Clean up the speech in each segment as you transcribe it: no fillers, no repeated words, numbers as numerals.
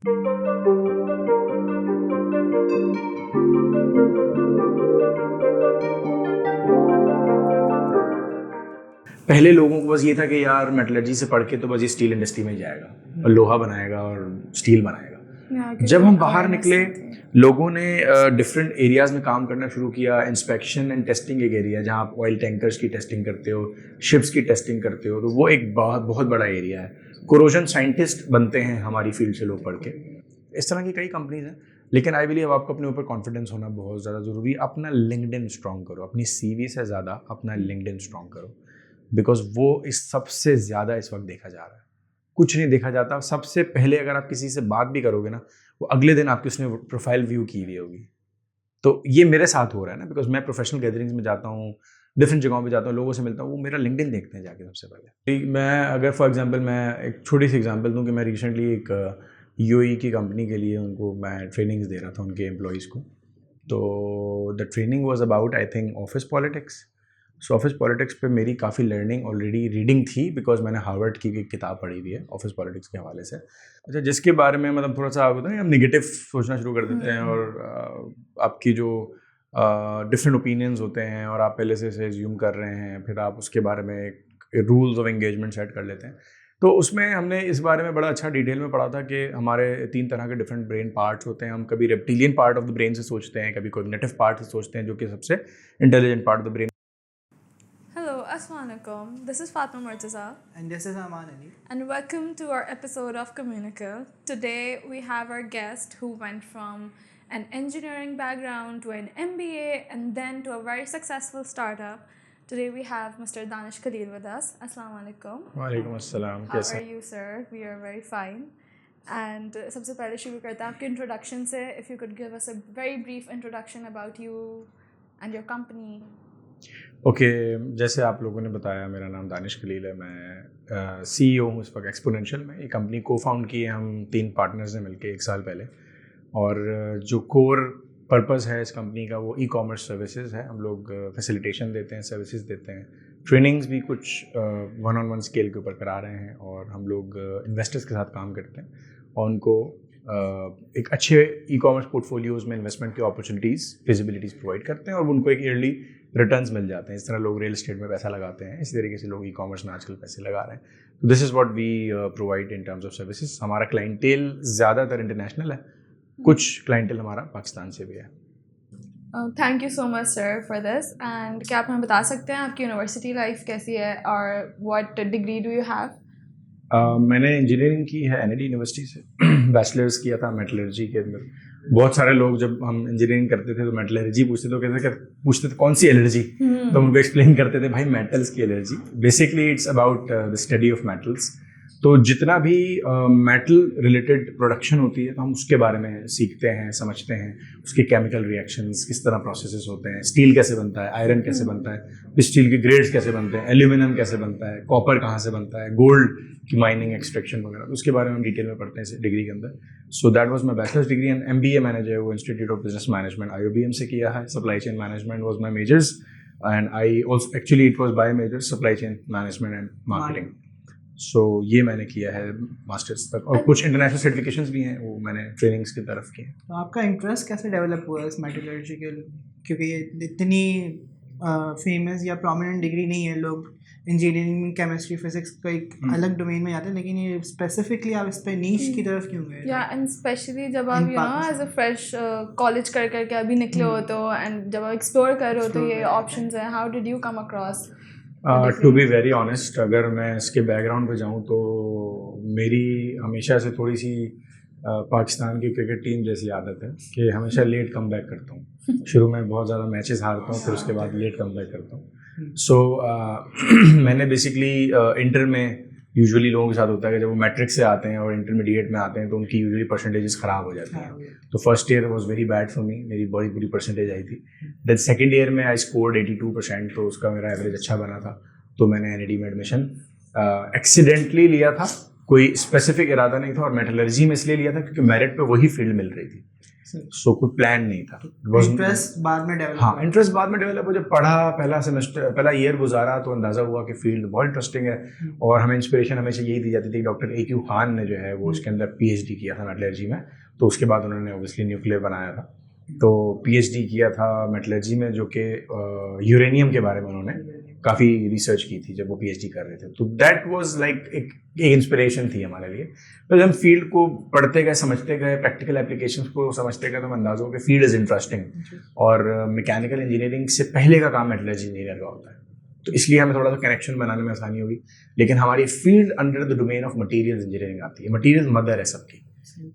पहले लोगों को बस ये था कि यार मेटलर्जी से पढ़ के तो बस ये स्टील इंडस्ट्री में ही जाएगा और लोहा बनाएगा और स्टील बनाएगा। जब हम बाहर निकले, लोगों ने डिफरेंट एरियाज में काम करना शुरू किया। इंस्पेक्शन एंड टेस्टिंग एक एरिया है जहाँ आप ऑयल टैंकर्स की टेस्टिंग करते हो, शिप्स की टेस्टिंग करते हो, तो वो एक बहुत बड़ा एरिया है। कोरोजन साइंटिस्ट बनते हैं हमारी फील्ड से लोग पढ़ के। इस तरह की कई कंपनीज हैं, लेकिन आई बिलीव आपको अपने ऊपर कॉन्फिडेंस होना बहुत ज़्यादा ज़रूरी है। अपना लिंक्डइन स्ट्रॉन्ग करो, अपनी सीवी से ज़्यादा अपना लिंक्डइन स्ट्रॉन्ग करो, बिकॉज वो इस सबसे ज़्यादा इस वक्त देखा जा रहा है। कुछ नहीं देखा जाता। सबसे पहले अगर आप किसी से बात भी करोगे ना, वो अगले दिन आपकी उसने प्रोफाइल व्यू की हुई होगी। तो ये मेरे साथ हो रहा है ना, बिकॉज मैं प्रोफेशनल गैदरिंग्स में जाता हूँ, डिफरेंट जगहों पे जाता हूँ, लोगों से मिलता हूँ, वो मेरा लिंक्डइन देखते हैं जाके सबसे पहले। मैं अगर फॉर एग्जांपल मैं एक छोटी सी एग्जांपल दूँ कि मैं रिसेंटली एक यूएई की कंपनी के लिए उनको मैं ट्रेनिंग्स दे रहा था उनके एम्प्लॉयज़ को। तो the training was about I think office politics. So office politics पे मेरी काफ़ी लर्निंग ऑलरेडी रीडिंग थी, बिकॉज मैंने हार्वर्ड की एक किताब पढ़ी हुई है ऑफिस पॉलिटिक्स के हवाले से। अच्छा, जिसके बारे में मतलब थोड़ा सा होता है हम निगेटिव सोचना शुरू कर देते हैं और आपकी जो डिफरेंट ओपिनियंस होते हैं और आप पहले से एज्यूम कर रहे हैं, फिर आप उसके बारे में रूल्स ऑफ एंगेजमेंट सेट कर लेते हैं। तो उसमें हमने इस बारे में बड़ा अच्छा डिटेल में पढ़ा था कि हमारे 3 तरह के डिफरेंट ब्रेन पार्ट्स होते हैं। हम कभी reptilian part of the brain से सोचते हैं, कभी कॉग्निटिव पार्ट से सोचते हैं, जो कि सबसे intelligent part of the brain. Hello, Assalamualaikum. This is Fatma Murtaza. And this is Aman Ali. And welcome to our episode of Communica. Today we have our guest who went from an engineering background to an MBA and then to a very successful startup. Today we have Mr. Danish Khalil with us. Assalamualaikum. वालेकुम अस्सलाम। How are you, sir? We are very fine. And सबसे पहले शुरू करते हैं आपके introduction से. If you could give us a very brief introduction about you and your company. Okay, जैसे आप लोगों ने बताया, मेरा नाम दानिश खलील है। मैं CEO हूँ इस वक्त एक्सपोनेंशियल में। ये कंपनी को फाउंड की है हम 3 पार्टनर्स ने मिलकर 1 साल पहले। और जो कोर पर्पस है इस कंपनी का वो ई-कॉमर्स सर्विसेज है। हम लोग फैसिलिटेशन देते हैं, सर्विसेज देते हैं, ट्रेनिंग्स भी कुछ 1-on-1 स्केल के ऊपर करा रहे हैं। और हम लोग इन्वेस्टर्स के साथ काम करते हैं और उनको एक अच्छे ई-कॉमर्स पोर्टफोलियोज़ में इन्वेस्टमेंट की अपॉर्चुनिटीज़, फिजिबिलिटीज़ प्रोवाइड करते हैं और उनको एक ईयरली रिटर्न्स मिल जाते हैं। इस तरह लोग रियल एस्टेट में पैसा लगाते हैं, इसी तरीके से लोग ई कॉमर्स में आजकल पैसे लगा रहे हैं। तो this is what we provide in terms of services. हमारा क्लाइंटेल ज़्यादातर इंटरनेशनल है, कुछ क्लाइंटेल हमारा पाकिस्तान से भी है। Thank you so much sir for this. And क्या आप हमें बता सकते हैं आपकी यूनिवर्सिटी लाइफ कैसी है और what degree do you have? मैंने इंजीनियरिंग की है NID यूनिवर्सिटी से। बैचलर्स किया था मेटलर्जी के अंदर। बहुत सारे लोग जब हम इंजीनियरिंग करते थे तो मेटलर्जी पूछते थे कौन सी एलर्जी, तो उनको एक्सप्लेन करते थे भाई मेटल्स की allergy. Basically it's about the study of metals. तो जितना भी मेटल रिलेटेड प्रोडक्शन होती है तो हम उसके बारे में सीखते हैं, समझते हैं, उसके केमिकल रिएक्शंस किस तरह प्रोसेसेस होते हैं, स्टील कैसे बनता है, आयरन कैसे बनता है, स्टील के ग्रेड्स कैसे बनते हैं, एल्यूमिनियम कैसे बनता है, कॉपर कहाँ से बनता है, गोल्ड की माइनिंग, एक्सट्रैक्शन वगैरह, उसके बारे में हम डिटेल में पढ़ते हैं इस डिग्री के अंदर। So that was my bachelor's degree. And MBA मैंने जो है वो institute of business management IOBM से किया है। Supply chain management was my majors and I also actually it was by major supply chain management and marketing. So ये मैंने किया है मास्टर्स तक, और कुछ इंटरनेशनल सर्टिफिकेशंस भी हैं वो मैंने ट्रेनिंग्स की तरफ की हैं। तो आपका इंटरेस्ट कैसे डेवलप हुआ इस मेटलर्जिकल, क्योंकि ये इतनी फेमस या प्रोमिनेंट डिग्री नहीं है। लोग इंजीनियरिंग में केमिस्ट्री फिजिक्स का एक अलग डोमेन में जाते हैं, लेकिन ये स्पेसिफिकली आप इस पे नीश की तरफ क्यों गए? या एंड स्पेशली जब आप you know as a fresh college कर करके अभी निकले हो तो एंड जब आप एक्सप्लोर कर रहे हो तो ये ऑप्शंस हैं, how did you come across? To be very honest, अगर मैं इसके बैकग्राउंड पे जाऊँ तो मेरी हमेशा से थोड़ी सी पाकिस्तान की क्रिकेट टीम जैसी आदत है कि हमेशा लेट कम बैक करता हूँ। शुरू में बहुत ज़्यादा मैचेस हारता हूँ, फिर उसके बाद लेट कम बैक करता हूँ। सो मैंने बेसिकली इंटर में यूजुअली लोगों के साथ होता है कि जब वो मैट्रिक से आते हैं और इंटरमीडिएट में आते हैं तो उनकी यूजुअली परसेंटेजेस ख़राब हो जाती हैं। तो first year was very bad for me, मेरी बड़ी बुरी परसेंटेज आई थी। देन सेकंड ईयर में आई स्कोर्ड 82%, तो उसका मेरा एवरेज अच्छा बना था। तो मैंने NID में एडमिशन एक्सीडेंटली लिया था, कोई स्पेसिफिक इरादा नहीं था, और मेटलर्जी में इसलिए लिया था क्योंकि मेरिट पे वही फील्ड मिल रही थी। सो कोई प्लान नहीं था. It was- इंटरेस्ट बाद में डेवलप हाँ, इंटरेस्ट बाद में डेवलप हो. जब पढ़ा, पहला ईयर गुजारा तो अंदाज़ा हुआ कि फील्ड बहुत इंटरेस्टिंग है. और हमें इंस्पिरेशन हमेशा यही दी जाती थी. डॉक्टर AQ खान ने जो है वो उसके अंदर PhD किया था मेटलर्जी में. तो उसके बाद उन्होंने ऑब्वियसली न्यूक्लियर बनाया था. तो PhD किया था मेटलर्जी में, जो कि यूरेनियम के बारे में उन्होंने काफ़ी रिसर्च की थी जब वो PhD कर रहे थे. तो दैट वाज लाइक एक इंस्पिरेशन थी हमारे लिए. तो जब हम फील्ड को पढ़ते गए, समझते गए, प्रैक्टिकल एप्लीकेशंस को समझते गए, तो हम अंदाज़ा हो कि फील्ड इज़ इंटरेस्टिंग. और मैकेनिकल इंजीनियरिंग से पहले का काम मेटलर्जी इंजीनियर का होता है. तो इसलिए हमें थोड़ा सा कनेक्शन बनाने में आसानी होगी. लेकिन हमारी field under the domain of materials engineering आती है. मटीरियल मदर है सबकी.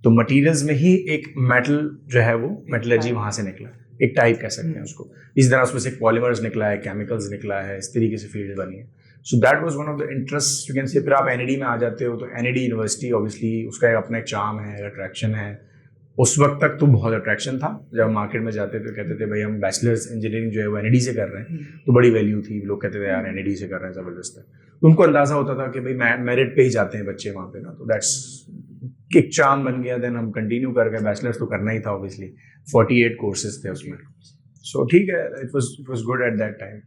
तो मटीरियल्स में ही एक मेटल जो है वो मेटलर्जी वहाँ से निकला. एक टाइप कह सकते हैं उसको. इस तरह उसमें से पॉलीमर्स निकला है, केमिकल्स निकला है, इस तरीके से फील्ड बनी है. सो that was one of the interest you can say. फिर आप NID में आ जाते हो तो NID यूनिवर्सिटी ऑब्वियसली उसका अपना एक चार्म है, अट्रैक्शन है. उस वक्त तक तो बहुत अट्रैक्शन था. जब मार्केट में जाते थे कहते थे भाई हम बैचलर्स इंजीनियरिंग जो है वो NID से कर रहे हैं, तो बड़ी वैल्यू थी. लोग कहते थे यार NID से कर रहे हैं, ज़बरदस्त है. तो उनको अंदाज़ा होता था कि भाई मेरिट पे ही जाते हैं बच्चे वहाँ पे ना. तो दैट्स एक चार्म बन गया. देन हम कंटिन्यू कर गए. बैचलर्स तो करना ही था ऑब्वियसली. 48 कोर्सेज थे उसमें. सो ठीक है, it was good at that time.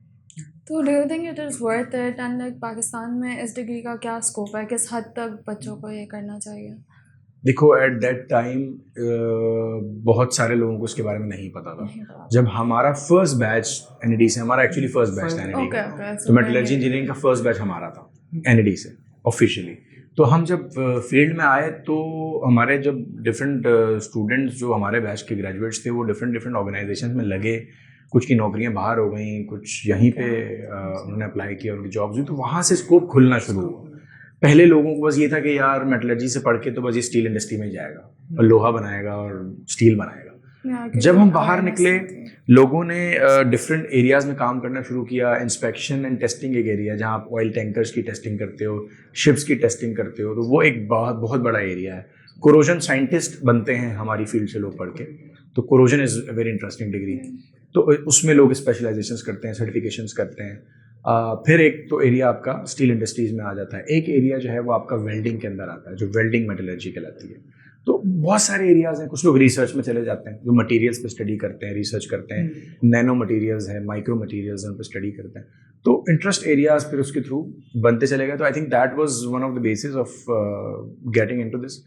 तो do you think it is worth it? And like Pakistan में इस डिग्री का क्या स्कोप है? किस हद तक बच्चों को ये करना चाहिए? देखो एट दैट टाइम बहुत सारे लोगों को इसके बारे में नहीं पता था. जब हमारा फर्स्ट बैच NID से, हमारा एक्चुअली फर्स्ट बैच था NID Okay, का. okay, तो so मेटलर्जी इंजीनियरिंग का फर्स्ट बैच हमारा था NID से ऑफिशियली. तो हम जब फील्ड में आए तो हमारे जब डिफरेंट स्टूडेंट्स जो हमारे बैच के ग्रेजुएट्स थे वो डिफरेंट ऑर्गेनाइजेशन में लगे. कुछ की नौकरियां बाहर हो गई, कुछ यहीं पे उन्होंने अप्लाई किया, उनकी जॉब्स हुई. तो वहाँ से स्कोप खुलना शुरू हुआ. पहले लोगों को बस ये था कि यार मेटलर्जी से पढ़ के तो बस ये स्टील इंडस्ट्री में ही जाएगा और लोहा बनाएगा और स्टील बनाएगा. जब हम बाहर निकले, लोगों ने डिफरेंट एरियाज में काम करना शुरू किया. इंस्पेक्शन एंड टेस्टिंग एक एरिया है जहाँ आप ऑयल टैंकर्स की टेस्टिंग करते हो, शिप्स की टेस्टिंग करते हो. तो वो एक बहुत बड़ा एरिया है. कोरोजन साइंटिस्ट बनते हैं हमारी फील्ड से लोग पढ़ के. तो corrosion is a very interesting degree. तो उसमें लोग स्पेशलाइजेशंस करते हैं, सर्टिफिकेशंस करते हैं. फिर एक तो एरिया आपका स्टील इंडस्ट्रीज़ में आ जाता है. एक एरिया जो है वो आपका वेल्डिंग के अंदर आता है, जो वेल्डिंग मेटलर्जी कहलाती है. तो बहुत सारे एरियाज़ हैं. कुछ लोग रिसर्च में चले जाते हैं, जो मटेरियल्स पे स्टडी करते हैं, रिसर्च करते हैं. नैनो मटेरियल्स हैं, माइक्रो मटेरियल्स हैं, उन पर स्टडी करते हैं. तो इंटरेस्ट एरियाज फिर उसके थ्रू बनते चले गए. तो I think that was one of the basis of getting into this.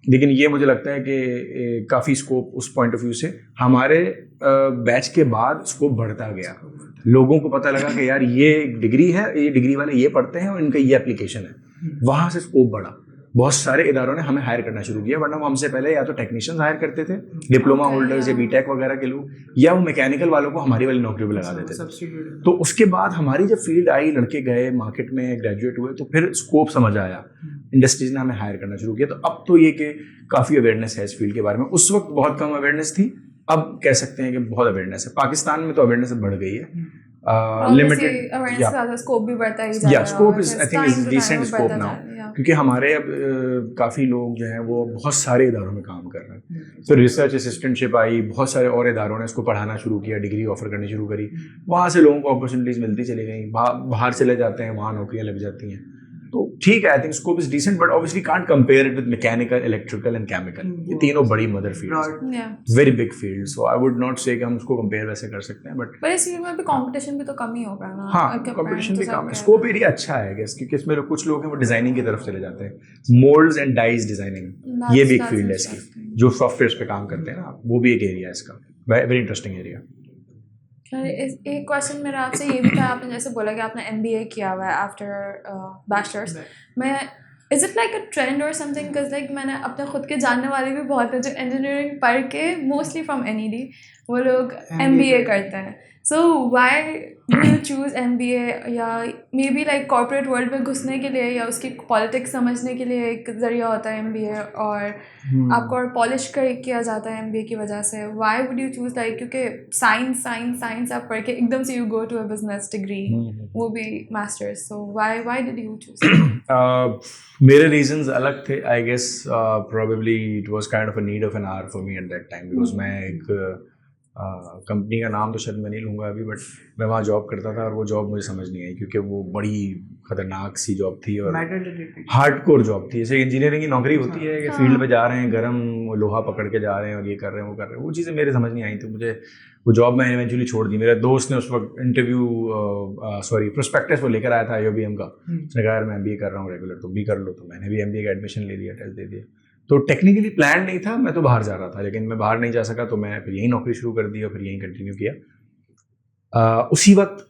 लेकिन ये मुझे लगता है कि काफ़ी स्कोप उस पॉइंट ऑफ व्यू से हमारे बैच के बाद स्कोप बढ़ता गया. लोगों को पता लगा कि यार ये डिग्री है, ये डिग्री वाले ये पढ़ते हैं और इनका ये एप्लीकेशन है. वहाँ से स्कोप बढ़ा. बहुत सारे इदारों ने हमें हायर करना शुरू किया. वरना वो हमसे पहले या तो टेक्नीशियंस हायर करते थे, डिप्लोमा होल्डर्स या BTech वगैरह के लोग, या वो मैकेनिकल वालों को हमारी वाली नौकरी पर लगा देते थे. तो उसके बाद हमारी जब फील्ड आई, लड़के गए मार्केट में, ग्रेजुएट हुए, तो फिर स्कोप समझ आया. इंडस्ट्रीज ने हमें हायर करना शुरू किया. तो अब तो ये कि काफ़ी अवेयरनेस है इस फील्ड के बारे में. उस वक्त बहुत कम अवेयरनेस थी. अब कह सकते हैं कि बहुत अवेयरनेस है. पाकिस्तान में तो अवेयरनेस बढ़ गई है. लिमिटेड स्कोप भी बढ़ता ही जा रहा है. Scope is I think is decent scope now. क्योंकि हमारे अब काफ़ी लोग जो हैं वो बहुत सारे इदारों में काम कर रहे हैं. फिर रिसर्च असिस्टेंटशिप आई, बहुत सारे और इदारों ने इसको पढ़ाना शुरू किया, डिग्री ऑफर करनी शुरू करी. वहाँ से लोगों को अपॉर्चुनिटीज़ मिलती चली गई. बाहर चले जाते हैं, वहाँ नौकरियाँ लग जाती हैं. तो ठीक है, I think scope is decent, but obviously can't compare it with mechanical, electrical and chemical. ये तीनों बड़ी मदर फील्ड्स हैं, very big field. So I would not say कि हम उसको कंपेयर वैसे कर सकते हैं. बट इस फील्ड में भी कंपटीशन भी तो कम ही होगा ना. हाँ, कंपटीशन भी कम है. स्कोप एरिया अच्छा है गेस, क्योंकि इसमें कुछ लोग हैं वो डिजाइनिंग की तरफ चले जाते हैं. मोल्ड्स एंड डाइज डिजाइनिंग, ये भी एक फील्ड है इसकी. जो सॉफ्टवेयर पे काम करते हैं ना, वो भी एक एरिया है इसका. Very interesting area. एक क्वेश्चन मेरा आपसे ये भी था. आपने जैसे बोला कि आपने MBA किया हुआ है आफ्टर बैचलर्स. मैं is it like a trend और समथिंग? बिकॉज लाइक मैंने अपने खुद के जानने वाले भी बहुत हैं जो इंजीनियरिंग पढ़ के मोस्टली फ्रॉम NED वो लोग MBA करते हैं. So why do you choose MBA? या may be like corporate world में घुसने के लिए या उसकी पॉलिटिक्स समझने के लिए एक ज़रिया होता है MBA, और आपको और पॉलिश किया जाता है MBA की वजह से. Why would you choose like? क्योंकि साइंस आप पढ़ के एकदम से you go to a business degree, वो भी masters. So why did you choose? मेरे रीजंस अलग थे. I guess probably it was kind of a need of an hour for me at that time. Because मैं एक company का नाम तो शायद मैं नहीं लूँगा अभी, बट मैं वहाँ जॉब करता था और वो जॉब मुझे समझ नहीं आई क्योंकि वो बड़ी खतरनाक सी जॉब थी और हार्डकोर जॉब थी। जैसे इंजीनियरिंग की नौकरी होती है कि फील्ड में जा रहे हैं, गर्म लोहा पकड़ के जा रहे हैं और ये कर रहे हैं वो कर रहे हैं, वो चीज़ें मेरे समझ नहीं आई थी। मुझे वो जॉब मैंने इवेंचुअली छोड़ दी। मेरे दोस्त ने उस वक्त प्रोस्पेक्टस वो लेकर आया था IOBM का। उसने कहा यार मैं MBA कर रहा हूँ रेगुलर, तुम भी कर लो। तो मैंने भी MBA का एडमिशन ले लिया, टेस्ट दे दिया। तो टेक्निकली प्लान नहीं था, मैं तो बाहर जा रहा था, लेकिन मैं बाहर नहीं जा सका तो मैं फिर यहीं नौकरी शुरू कर दी और फिर यहीं कंटिन्यू किया। उसी वक्त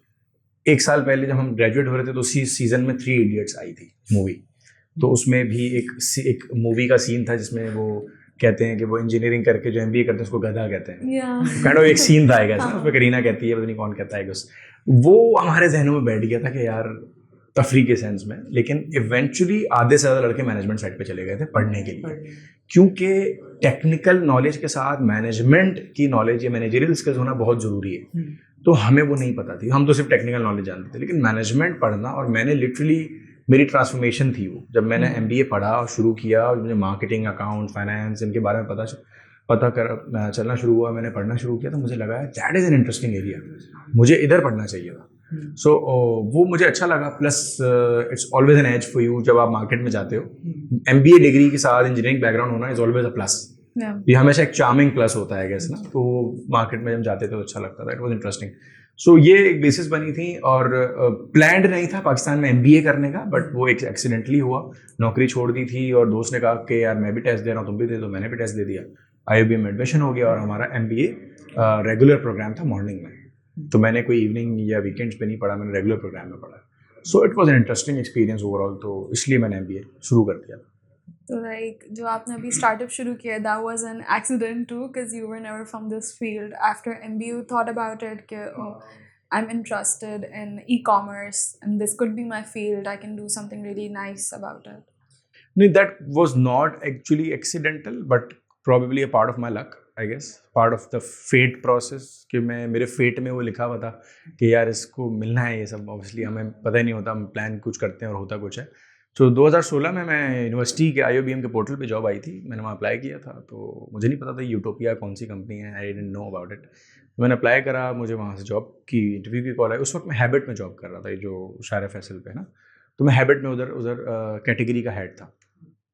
1 साल पहले जब हम ग्रेजुएट हो रहे थे तो उसी सीजन में 3 Idiots आई थी मूवी। तो उसमें भी एक मूवी का सीन था जिसमें वो कहते हैं कि वो इंजीनियरिंग करके जो MBA करते हैं उसको गधा कहते हैं। काइंड ऑफ एक सीन था आएगा उसमें करीना कहती है, पता नहीं कौन कहता है, वो हमारे जहनों में बैठ गया था कि यार तफरी के सेंस में। लेकिन इवेंचुअली आधे से ज़्यादा लड़के मैनेजमेंट साइड पे चले गए थे पढ़ने के लिए, क्योंकि टेक्निकल नॉलेज के साथ मैनेजमेंट की नॉलेज या मैनेजरियल स्किल्स होना बहुत ज़रूरी है। तो हमें वो नहीं पता थी, हम तो सिर्फ टेक्निकल नॉलेज जानते थे, लेकिन मैनेजमेंट पढ़ना, और मैंने लिटरली मेरी ट्रांसफॉर्मेशन थी वो जब मैंने MBA पढ़ा और शुरू किया और मुझे मार्केटिंग, अकाउंट, फाइनेंस इनके बारे में पता चलना शुरू हुआ, मैंने पढ़ना शुरू किया तो मुझे लगा that is an interesting area, मुझे इधर पढ़ना चाहिए था। सो वो मुझे अच्छा लगा। Plus it's always an edge for you जब आप मार्केट में जाते हो। MBA डिग्री के साथ इंजीनियरिंग बैकग्राउंड होना इज ऑलवेज अ प्लस। ये हमेशा एक चार्मिंग प्लस होता है गैस ना। तो मार्केट में जब जाते थे तो अच्छा लगता था, इट वॉज इंटरेस्टिंग। सो ये एक बेसिस बनी थी और प्लान्ड नहीं था पाकिस्तान में MBA करने का, बट वो एक एक्सीडेंटली हुआ। नौकरी छोड़ दी थी और दोस्त ने कहा कि यार मैं भी टेस्ट दे रहा हूँ, तुम भी दे दो। मैंने भी टेस्ट दे दिया, IOBM में एडमिशन हो गया और हमारा MBA रेगुलर प्रोग्राम था मॉर्निंग में। तो मैंने कोई इवनिंग या वीकेंड्स पे नहीं पढ़ा, मैंने रेगुलर प्रोग्राम में पढ़ा। So it was an interesting experience overall, तो इसलिए मैंने MBA शुरू कर दिया। तो लाइक जो आपने अभी स्टार्टअप शुरू किया, that was an accident to because you were never from this field. After MBA you thought about it कि I'm interested in e-commerce and this could be my field, I can do something really nice about it. No, that was not actually accidental, but probably a part of my luck, I guess, part of the fate process। कि मेरे fate में वो लिखा हुआ था कि यार इसको मिलना है ये सब। ऑब्वियसली हमें पता ही नहीं होता, हम प्लान कुछ करते हैं और होता कुछ है। तो 2016 में मैं यूनिवर्सिटी के IOBM के पोर्टल पे जॉब आई थी, मैंने वहाँ अप्लाई किया था। तो मुझे नहीं पता था यूटोपिया कौन सी कंपनी है, I didn't know about it. मैंने अप्लाई करा, मुझे वहाँ से जॉब की इंटरव्यू की कॉल आई। उस वक्त मैं हैबिट में जॉब कर रहा था, जो शायर फैसल पे है ना। तो मैं हैबिट में उधर कैटेगरी का हेड था।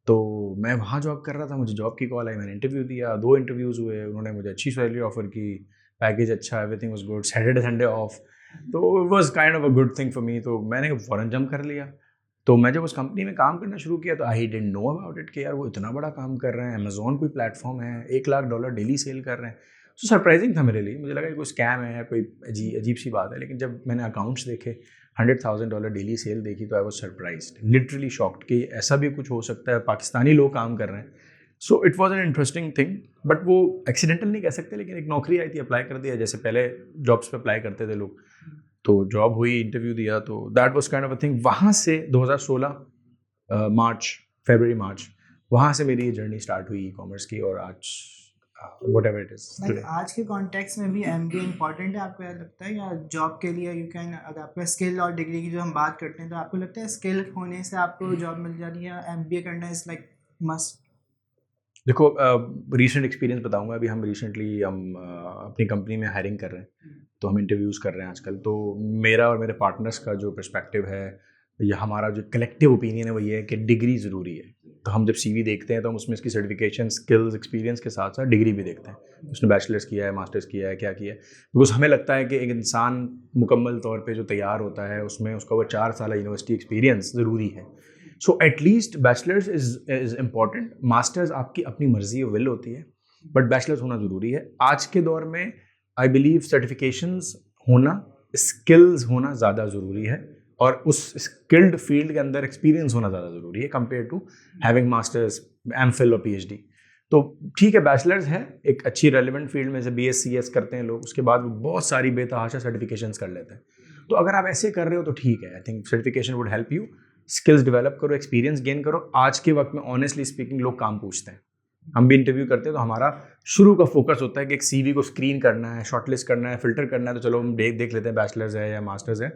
तो मैं वहाँ जॉब कर रहा था, मुझे जॉब की कॉल आई, मैंने इंटरव्यू दिया, 2 इंटरव्यूज़ हुए, उन्होंने मुझे अच्छी सैलरी ऑफर की, पैकेज अच्छा, everything was good, Saturday Sunday off. तो it was kind of a good thing for me. तो मैंने फ़ौरन जंप कर लिया। तो मैं जब उस कंपनी में काम करना शुरू किया तो I didn't know about it कि यार वो इतना बड़ा काम कर रहे हैं। अमेज़ॉन कोई प्लेटफॉर्म है, $1 लाख डेली सेल कर रहे हैं। तो सरप्राइजिंग था मेरे लिए, मुझे लगा कोई स्कैम है, कोई अजीब सी बात है। लेकिन जब मैंने अकाउंट्स देखे, $100,000 डेली सेल देखी, तो I was surprised, literally shocked कि ऐसा भी कुछ हो सकता है, पाकिस्तानी लोग काम कर रहे हैं। So it was an interesting thing, but वो एक्सीडेंटल नहीं कह सकते। लेकिन एक नौकरी आई थी, अप्लाई कर दिया, जैसे पहले जॉब्स पे अप्लाई करते थे लोग। तो जॉब हुई, इंटरव्यू दिया, तो that was kind of a thing. वहाँ से 2016 फरवरी मार्च वहाँ से मेरी जर्नी स्टार्ट हुई ई कॉमर्स की, और आज whatever it is today। आज के कॉन्टेक्स्ट में भी MBA इम्पॉर्टेंट है आपको लगता है, या जॉब के लिए यू कैन, अगर आपका स्किल और डिग्री की जो हम बात करते हैं, तो आपको लगता है स्किल होने से आपको जॉब मिल जाती है, MBA करना इज लाइक मस्ट? देखो, रीसेंट एक्सपीरियंस बताऊंगा। अभी हम रिसेंटली अपनी कंपनी में हायरिंग कर रहे हैं, तो हम इंटरव्यूज़ कर रहे हैं आजकल। तो मेरा और मेरे पार्टनर्स का जो पर्सपेक्टिव है, या हमारा जो कलेक्टिव ओपिनियन है, वो ये है कि डिग्री ज़रूरी है। तो हम जब CV देखते हैं तो हम उसमें इसकी सर्टिफिकेशन, स्किल्स, एक्सपीरियंस के साथ साथ डिग्री भी देखते हैं, उसने बैचलर्स किया है, मास्टर्स किया है, क्या किया है। बिकॉज हमें लगता है कि एक इंसान मुकम्मल तौर पे जो तैयार होता है, उसमें उसका वो 4 साल यूनिवर्सिटी एक्सपीरियंस ज़रूरी है। So at least bachelors is important. Masters आपकी अपनी मर्जी और विल होती है, बट बैचलर्स होना ज़रूरी है। आज के दौर में आई बिलीव सर्टिफिकेशंस होना, स्किल्स होना ज़्यादा ज़रूरी है, और उस स्किल्ड फील्ड के अंदर एक्सपीरियंस होना ज़्यादा ज़रूरी है compare to having masters, MPhil और PhD। तो ठीक है, बैचलर्स है एक अच्छी रेलिवेंट फील्ड में से, BScs करते हैं लोग, उसके बाद बहुत सारी बेतहाशा सर्टिफिकेशंस कर लेते हैं। तो अगर आप ऐसे कर रहे हो तो ठीक है, I think certification would help you. Skills develop करो, एक्सपीरियंस गेन करो। आज के वक्त में ऑनेस्टली स्पीकिंग लोग काम पूछते हैं, हम भी इंटरव्यू करते हैं तो हमारा शुरू का फोकस होता है कि एक CV को स्क्रीन करना है, शॉर्टलिस्ट करना है, फिल्टर करना है, तो चलो हम देख लेते हैं बैचलर्स है या मास्टर्स है।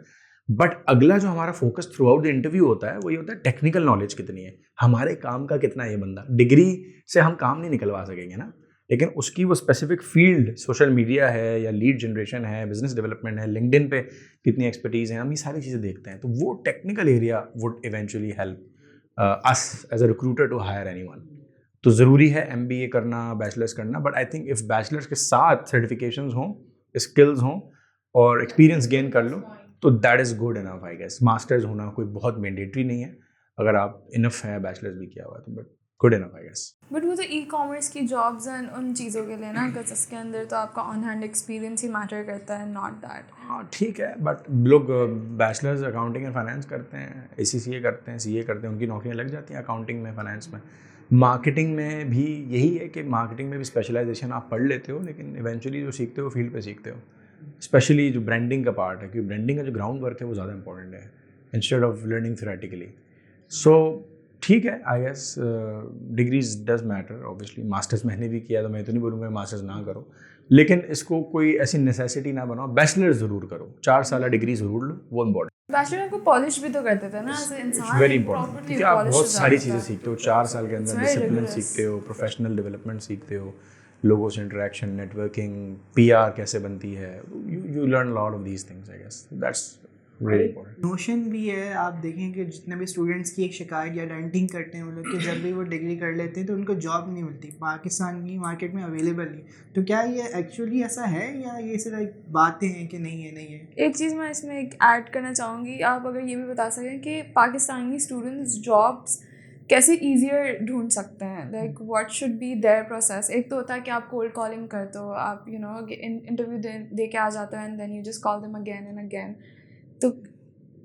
बट अगला जो हमारा focus through out the interview होता है, वो ये होता है टेक्निकल नॉलेज कितनी है, हमारे काम का कितना है ये बंदा। डिग्री से हम काम नहीं निकलवा सकेंगे ना, लेकिन उसकी वो स्पेसिफिक फील्ड सोशल मीडिया है या लीड जनरेशन है, बिजनेस डेवलपमेंट है, लिंक्डइन पे कितनी एक्सपर्टीज़ है, हम ये सारी चीज़ें देखते हैं। तो वो technical area would eventually help us as a recruiter to hire anyone. तो ज़रूरी है MBA करना, बैचलर्स करना, but I think if bachelors के साथ सर्टिफिकेशंस हों, स्किल्स हों और एक्सपीरियंस गेन कर लो तो that is good enough I guess. Masters होना कोई बहुत मैंडेटरी नहीं है, अगर आप इनफ है बैचलर्स भी किया हुआ है तो, but good enough I guess. But वो तो ई-कॉमर्स की जॉब्स हैं उन चीज़ों के लिए ना, बिकॉज इसके अंदर तो आपका on hand experience he matter करता है, नॉट दैट। हाँ ठीक है, बट लोग बैचलर्स अकाउंटिंग एंड फाइनेंस करते हैं, ACCA करते हैं, CA करते हैं, उनकी नौकरियाँ लग जाती हैं अकाउंटिंग में, फाइनेंस में। मार्केटिंग में भी यही है कि मार्केटिंग में भी स्पेशलाइजेशन आप पढ़ लेते हो, लेकिन इवेंचुअली जो सीखते हो फील्ड पे सीखते हो। स्पेशली जो ब्रांडिंग का पार्ट है, क्योंकि ब्रांडिंग का जो ग्राउंड वर्क है वो ज़्यादा इंपॉर्टेंट है instead of learning theoretically. So ठीक है, I guess degrees does matter obviously. Masters मैंने भी किया, तो मैं तो नहीं बोलूँगा मास्टर्स ना करो, लेकिन इसको कोई ऐसी नेसेसिटी ना बनाओ। बैचलर ज़रूर करो, 4 साल डिग्री ज़रूर लो, वो इम्पॉर्टेंट। बैचलर को पॉलिश भी तो करते थे ना, ऐसे इंसान वेरी इंपॉर्टेंट, क्योंकि आप बहुत सारी चीज़ें सीखते हो 4 साल के अंदर। very discipline rigorous. सीखते हो, प्रोफेशनल डेवलपमेंट सीखते हो, लोगों से इंटरेक्शन, नेटवर्किंग, PR कैसे बनती है, you learn lot of these things I guess. That's very important. Notion भी है, आप देखें कि जितने भी स्टूडेंट्स की एक शिकायत या डेंटिंग करते हैं वो लोग कि जब भी वो डिग्री कर लेते हैं तो उनको जॉब नहीं मिलती, पाकिस्तान की मार्केट में अवेलेबल नहीं। तो क्या ये एक्चुअली ऐसा है या ये सिर्फ एक बातें हैं कि नहीं है? एक चीज़ मैं इसमें एक ऐड करना चाहूँगी, आप अगर ये भी बता सकें कि पाकिस्तानी स्टूडेंट्स जॉब्स कैसे ईजियर ढूंढ सकते हैं, like what should be their process. एक तो होता है कि आप कोल्ड कॉलिंग करते हो, आप यू नो इंटरव्यू दे के आ जाते हो and then you just call them again and again. तो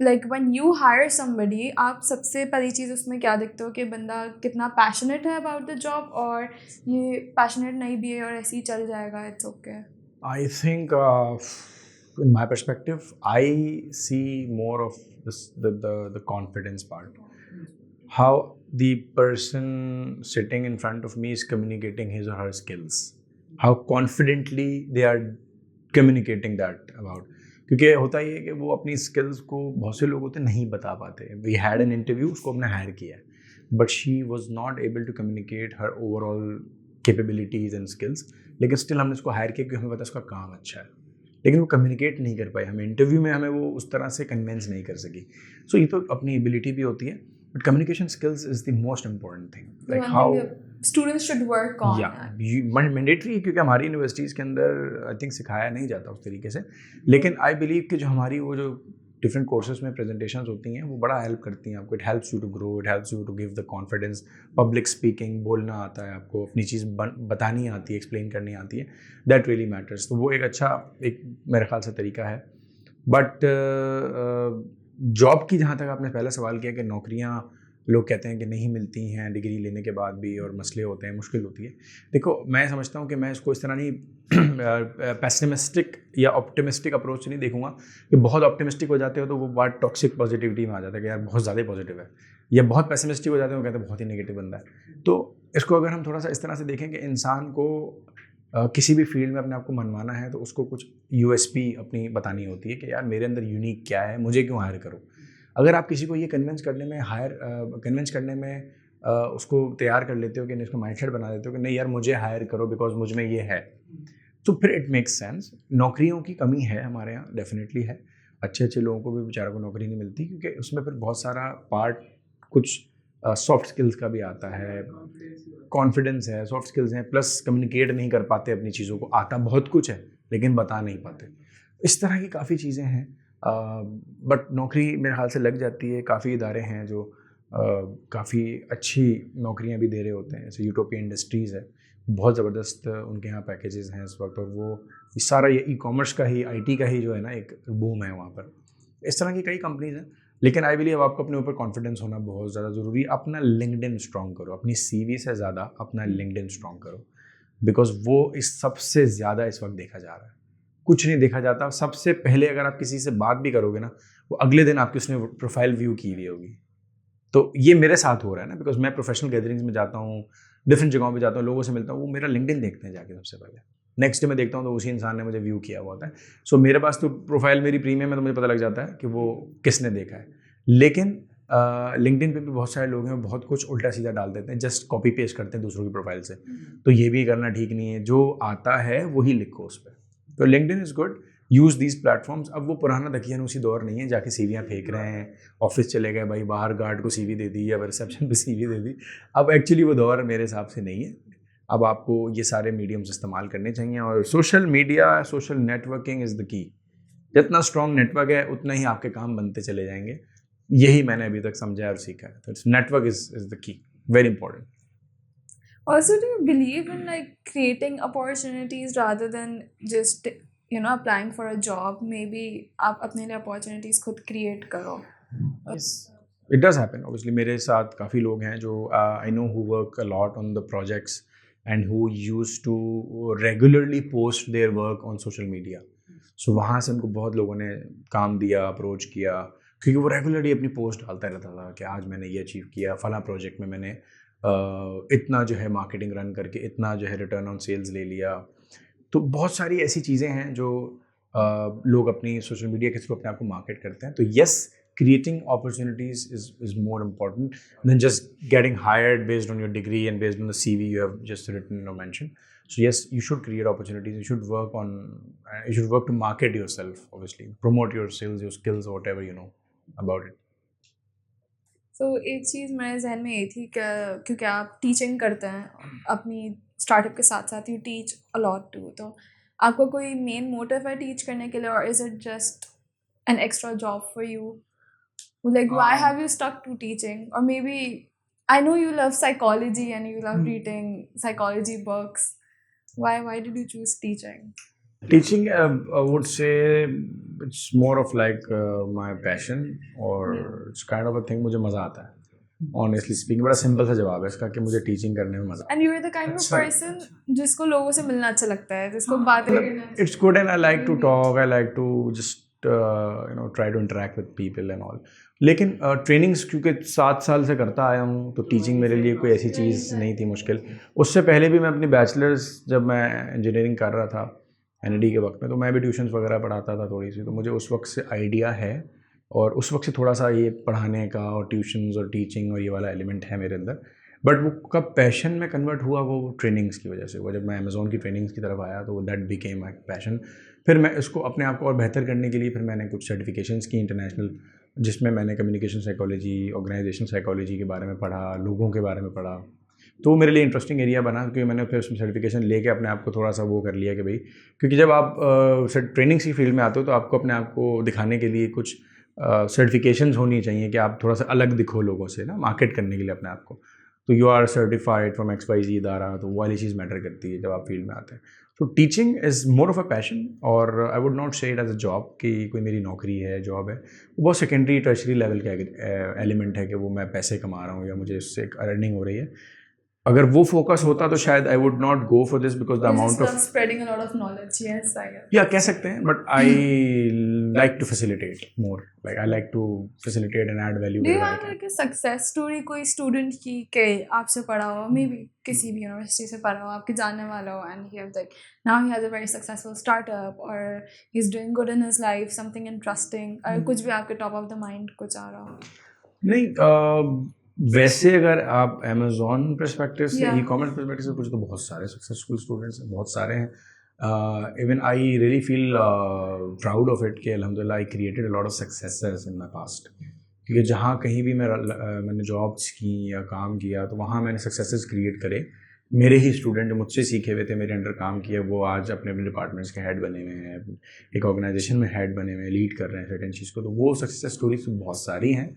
like when you hire somebody, आप सबसे पहली चीज़ उसमें क्या देखते हो कि बंदा कितना पैशनेट है अबाउट द जॉब, और ये पैशनेट नहीं भी है और ऐसे ही चल जाएगा, it's okay. I think, in my perspective, I see more of the confidence part. How the person sitting in front of me is communicating his or her skills. How confidently they are communicating that about. क्योंकि होता ये है कि वो अपनी skills को बहुत से लोग होते नहीं बता पाते। वी हैड एन इंटरव्यू, उसको हमने हायर किया है, but she was not able to communicate her overall capabilities and skills, लेकिन स्टिल हमने उसको हायर किया क्योंकि हमें पता है उसका काम अच्छा है, लेकिन वो कम्युनिकेट नहीं कर पाई। हमें इंटरव्यू में हमें वो उस तरह से कन्विंस नहीं कर सकी। सो ये तो अपनी एबिलिटी भी होती है, but communication skills is the most important thing. Like how students should work on mandatory है, क्योंकि हमारी यूनिवर्सिटीज़ के अंदर आई थिंक सिखाया नहीं जाता उस तरीके से, लेकिन आई बिलीव कि जो हमारी वो जो डिफरेंट कोर्सेज में प्रेजेंटेशंस होती हैं वो बड़ा हेल्प करती हैं आपको। It helps you to grow, it helps you to give the confidence. Public speaking, बोलना आता है आपको, अपनी चीज़ बतानी आती है, एक्सप्लेन करनी आती है, दैट रियली मैटर्स। तो वो एक अच्छा एक मेरे ख्याल से तरीका है। बट जॉब की जहाँ तक आपने पहला सवाल किया कि नौकरियाँ लोग कहते हैं कि नहीं मिलती हैं डिग्री लेने के बाद भी, और मसले होते हैं, मुश्किल होती है। देखो, मैं समझता हूँ कि मैं इसको इस तरह नहीं पेसिमिस्टिक या ऑप्टिमिस्टिक अप्रोच नहीं देखूंगा कि बहुत ऑप्टिमिस्टिक हो जाते हो तो वो बात टॉक्सिक पॉजिटिविटी में आ जाता है कि यार बहुत ज़्यादा पॉजिटिव है, या बहुत पेसिमिस्टिक हो जाते हो कहते हैं बहुत ही नेगेटिव बंदा है। तो इसको अगर हम थोड़ा सा इस तरह से देखें कि इंसान को किसी भी फील्ड में अपने आप को मनवाना है तो उसको कुछ USP अपनी बतानी होती है कि यार मेरे अंदर यूनिक क्या है, मुझे क्यों हायर करो। अगर आप किसी को ये कन्विंस करने में उसको तैयार कर लेते हो कि इसको माइंडसेट बना देते हो कि नहीं यार मुझे हायर करो बिकॉज मुझ में ये है, तो फिर इट मेक्स सेंस। नौकरियों की कमी है हमारे यहाँ, डेफिनेटली है। अच्छे लोगों को भी बेचारों को नौकरी नहीं मिलती, क्योंकि उसमें फिर बहुत सारा पार्ट कुछ सॉफ्ट स्किल्स का भी आता है, कॉन्फिडेंस है, सॉफ्ट स्किल्स हैं, प्लस कम्युनिकेट नहीं कर पाते अपनी चीज़ों को। आता बहुत कुछ है लेकिन बता नहीं पाते, इस तरह की काफ़ी चीज़ें हैं। बट नौकरी मेरे ख्याल से लग जाती है। काफ़ी इदारे हैं जो काफ़ी अच्छी नौकरियां भी दे रहे होते हैं, जैसे यूटोपिया इंडस्ट्रीज़ है, बहुत ज़बरदस्त उनके यहाँ पैकेजेस हैं इस वक्त, और वो सारा ये ई-कॉमर्स का ही, IT का ही जो है ना एक बूम है वहाँ पर। इस तरह की कई कंपनीज हैं, लेकिन आई बिलीव आपको अपने ऊपर कॉन्फिडेंस होना बहुत ज़्यादा ज़रूरी है। अपना लिंक्डइन स्ट्रॉन्ग करो, अपनी CV से ज़्यादा अपना लिंक्डइन स्ट्रॉन्ग करो, बिकॉज वो इस सबसे ज़्यादा इस वक्त देखा जा रहा है। कुछ नहीं देखा जाता, सबसे पहले अगर आप किसी से बात भी करोगे ना, वो अगले दिन आपकी उसने प्रोफाइल व्यू की हुई होगी। तो ये मेरे साथ हो रहा है ना, बिकॉज मैं प्रोफेशनल गैदरिंग्स में जाता हूँ, डिफरेंट जगहों पे जाता हूँ, लोगों से मिलता हूँ, वो मेरा लिंक्डइन देखते हैं जाके सबसे पहले। नेक्स्ट डे मैं देखता हूँ तो उसी इंसान ने मुझे व्यू किया हुआ होता है। सो मेरे पास तो प्रोफाइल मेरी प्रीमियम है, तो मुझे पता लग जाता है कि वो किसने देखा है। लेकिन लिंक्डइन पे भी बहुत सारे लोग हैं, बहुत कुछ उल्टा सीधा डाल देते हैं, जस्ट कॉपी पेस्ट करते हैं दूसरों की प्रोफाइल से। तो ये भी करना ठीक नहीं है, जो आता है वही लिखो उस पर। तो LinkedIn is good, use these platforms. अब वो पुराना दकियानूसी दौर नहीं है, जाके सीवियाँ फेंक रहे हैं, ऑफिस चले गए भाई, बाहर गार्ड को सीवी दे दी या रिसेप्शन पे सीवी दे दी। अब एक्चुअली वो दौर मेरे हिसाब से नहीं है। अब आपको ये सारे मीडियम्स इस्तेमाल करने चाहिए, और social media, social networking is the key. जितना स्ट्रॉन्ग नेटवर्क है उतना ही आपके काम बनते चले जाएंगे। यही मैंने अभी तक समझा और सीखा है। तो नेटवर्क इज द की, very important. Also, do you believe in like creating opportunities rather than just applying for a job? Maybe आप अपने लिए opportunities खुद create करो. It does happen. Obviously, मेरे साथ काफ़ी लोग हैं जो I know who work a lot on the projects and who used to regularly post their work on social media. So वहाँ से उनको बहुत लोगों ने काम दिया, अप्रोच किया, क्योंकि वो रेगुलरली अपनी पोस्ट डालता रहता था कि आज मैंने ये अचीव किया, फला प्रोजेक्ट में मैंने इतना जो है मार्केटिंग रन करके इतना जो है रिटर्न ऑन सेल्स ले लिया। तो बहुत सारी ऐसी चीज़ें हैं जो लोग अपनी सोशल मीडिया के थ्रू अपने आप को मार्केट करते हैं। तो yes, creating opportunities is more important than just getting hired based on your degree and based on the CV you have just written or mentioned. So yes, you should create opportunities. You should work to market yourself, obviously, promote your sales, your skills, whatever you know about it. So एक चीज़ मेरे जहन में ये थी कि क्योंकि आप teaching करते हैं अपनी स्टार्टअप के साथ साथ, you teach a lot too, तो आपका कोई मेन मोटिव है टीच करने के लिए, और is it just an extra job for you? Like, why have you stuck to teaching? Or maybe, I know you love psychology and you love reading psychology books. Why did you choose teaching? Teaching, I would say it's more of like my passion, or it's kind of a thing मुझे मज़ा आता है। Honestly speaking, बड़ा simple सा जवाब है इसका कि मुझे टीचिंग करने में मज़ा। And you are the kind of person जिसको लोगों से मिलना अच्छा लगता है, जिसको बातें करना। It's good and I like to talk. I like to just try to interact with people and all. लेकिन ट्रेनिंग्स क्योंकि 7 साल से करता आया हूँ, तो टीचिंग मेरे लिए कोई ऐसी चीज़ नहीं थी मुश्किल। उससे पहले भी मैं अपनी बैचलर्स, जब मैं इंजीनियरिंग कर रहा था NID के वक्त में, तो मैं भी ट्यूशन्स वगैरह पढ़ाता था थोड़ी सी, तो मुझे उस वक्त से आइडिया है, और उस वक्त से थोड़ा सा ये पढ़ाने का और ट्यूशन्स और टीचिंग और ये वाला एलिमेंट है मेरे अंदर। बट वो कब पैशन में कन्वर्ट हुआ, वो ट्रेनिंग्स की वजह से हुआ। जब मैं अमेज़ॉन की ट्रेनिंग्स की तरफ आया तो दैट बिकेम माई पैशन। फिर मैं इसको अपने आप को और बेहतर करने के लिए फिर मैंने कुछ सर्टिफिकेशंस की इंटरनेशनल, जिसमें मैंने कम्युनिकेशन साइकोलॉजी, ऑर्गेनाइजेशन साइकोलॉजी के बारे में पढ़ा, लोगों के बारे में पढ़ा। तो मेरे लिए इंटरेस्टिंग एरिया बना, क्योंकि मैंने फिर उसमें सर्टिफिकेशन लेके अपने आप को थोड़ा सा वो कर लिया कि भाई, क्योंकि जब आप ट्रेनिंग्स की फील्ड में आते हो तो आपको अपने आप को दिखाने के लिए कुछ सर्टिफिकेशंस होनी चाहिए कि आप थोड़ा सा अलग दिखो लोगों से ना, मार्केट करने के लिए अपने आप को। तो you are certified from XYZ इदारा, तो वो वाली चीज़ मैटर करती है जब आप फील्ड में आते हैं। तो teaching is more of a passion, और आई वुड नॉट से इट एज अ जॉब कि कोई मेरी नौकरी है, जॉब है। वो बहुत सेकेंडरी टर्शरी लेवल का एलिमेंट है कि वो मैं पैसे कमा रहा हूँ या मुझे इससे अर्निंग हो रही है। अगर वो फोकस होता तो शायद आई would not go for this, because the amount of spreading a lot of knowledge. Yes, I guess. या कह सकते हैं, but I like to facilitate more, like I like to facilitate and add value. Do you have like a success story कोई student की के आपसे पढ़ा हो, मे बी किसी भी यूनिवर्सिटी से पढ़ा हो, आपके जानने वाला हो, and he has like now he has a very successful startup or he's doing good in his life, something interesting, और कुछ भी आपके top of the mind कुछ आ रहा हो? नहीं, वैसे अगर आप अमेज़ॉन पर्सपेक्टिव से, Yeah. ई-कॉमर्स पर्सपेक्टिव से, कुछ तो बहुत सारे सक्सेसफुल स्टूडेंट्स हैं, बहुत सारे हैं। Even I really feel proud of it कि अल्हम्दुलिल्लाह I created a lot of successes in my past. क्योंकि जहाँ कहीं भी मैंने जॉब्स की या काम किया, तो वहाँ मैंने सक्सेसेस क्रिएट करे। मेरे ही स्टूडेंट जो मुझसे सीखे हुए थे, मेरे अंडर काम किए, वो आज अपने अपने डिपार्टमेंट्स के हेड बने हुए हैं, एक ऑर्गेनाइजेशन में हेड बने हुए हैं, लीड कर रहे हैं सर्टेन चीज़ को। तो वो सक्सेस स्टोरीज बहुत सारी हैं।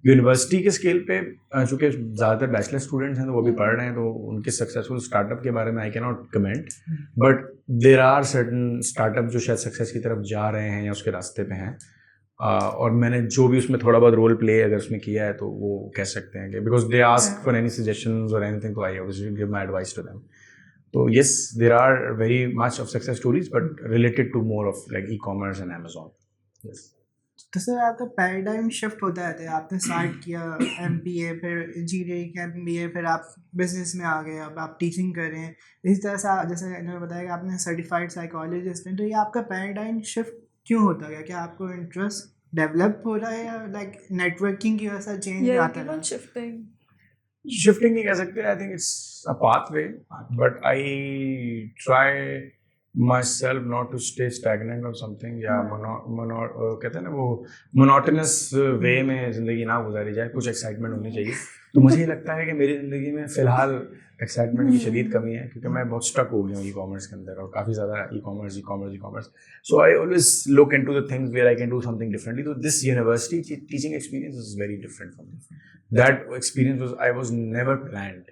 यूनिवर्सिटी के स्केल पे चूँकि ज़्यादातर बैचलर स्टूडेंट्स हैं, तो वो भी पढ़ रहे हैं, तो उनके सक्सेसफुल स्टार्टअप के बारे में I can not comment, but there are certain startup जो शायद सक्सेस की तरफ जा रहे हैं या उसके रास्ते पे हैं। और मैंने जो भी उसमें थोड़ा बहुत रोल प्ले अगर उसमें किया है, तो वो कह सकते हैं कि because they ask for any suggestions और एनीथिंग, तो I obviously give my advice to them. तो yes, there are very much of success stories, but related to more of like e-commerce and Amazon. Yes. तो sir आपका paradigm shift होता है, आपने start किया MBA, फिर engineering MBA, फिर आप बिजनेस में आ गए, अब आप टीचिंग कर रहे हैं। इसी तरह से जैसे इन्होंने बताया कि आपने सर्टिफाइड साइकोलॉजिस्ट हैं, तो ये आपका पैराडाइम शिफ्ट क्यों होता गया? क्या आपको इंटरेस्ट डेवलप हो रहा है या लाइक नेटवर्किंग की वजह से चेंज Yeah, आता keep है? on shifting. शिफ्टिंग नहीं कह सकते, I think it's a pathway, but I try my self not to stay stagnant और समथिंग, या कहते हैं ना वो मोनोटनस वे में जिंदगी ना गुजारी जाए, कुछ एक्साइटमेंट होनी चाहिए। तो मुझे ये लगता है कि मेरी ज़िंदगी में फ़िलहाल एक्साइटमेंट की शदीद कमी है, क्योंकि मैं बहुत स्टक हो गया हूँ ई कॉमर्स के अंदर, और काफ़ी ज़्यादा e-commerce. So I always look into the things where I can do something differently. तो this university teaching experience is very different from me. That experience was, I was never planned.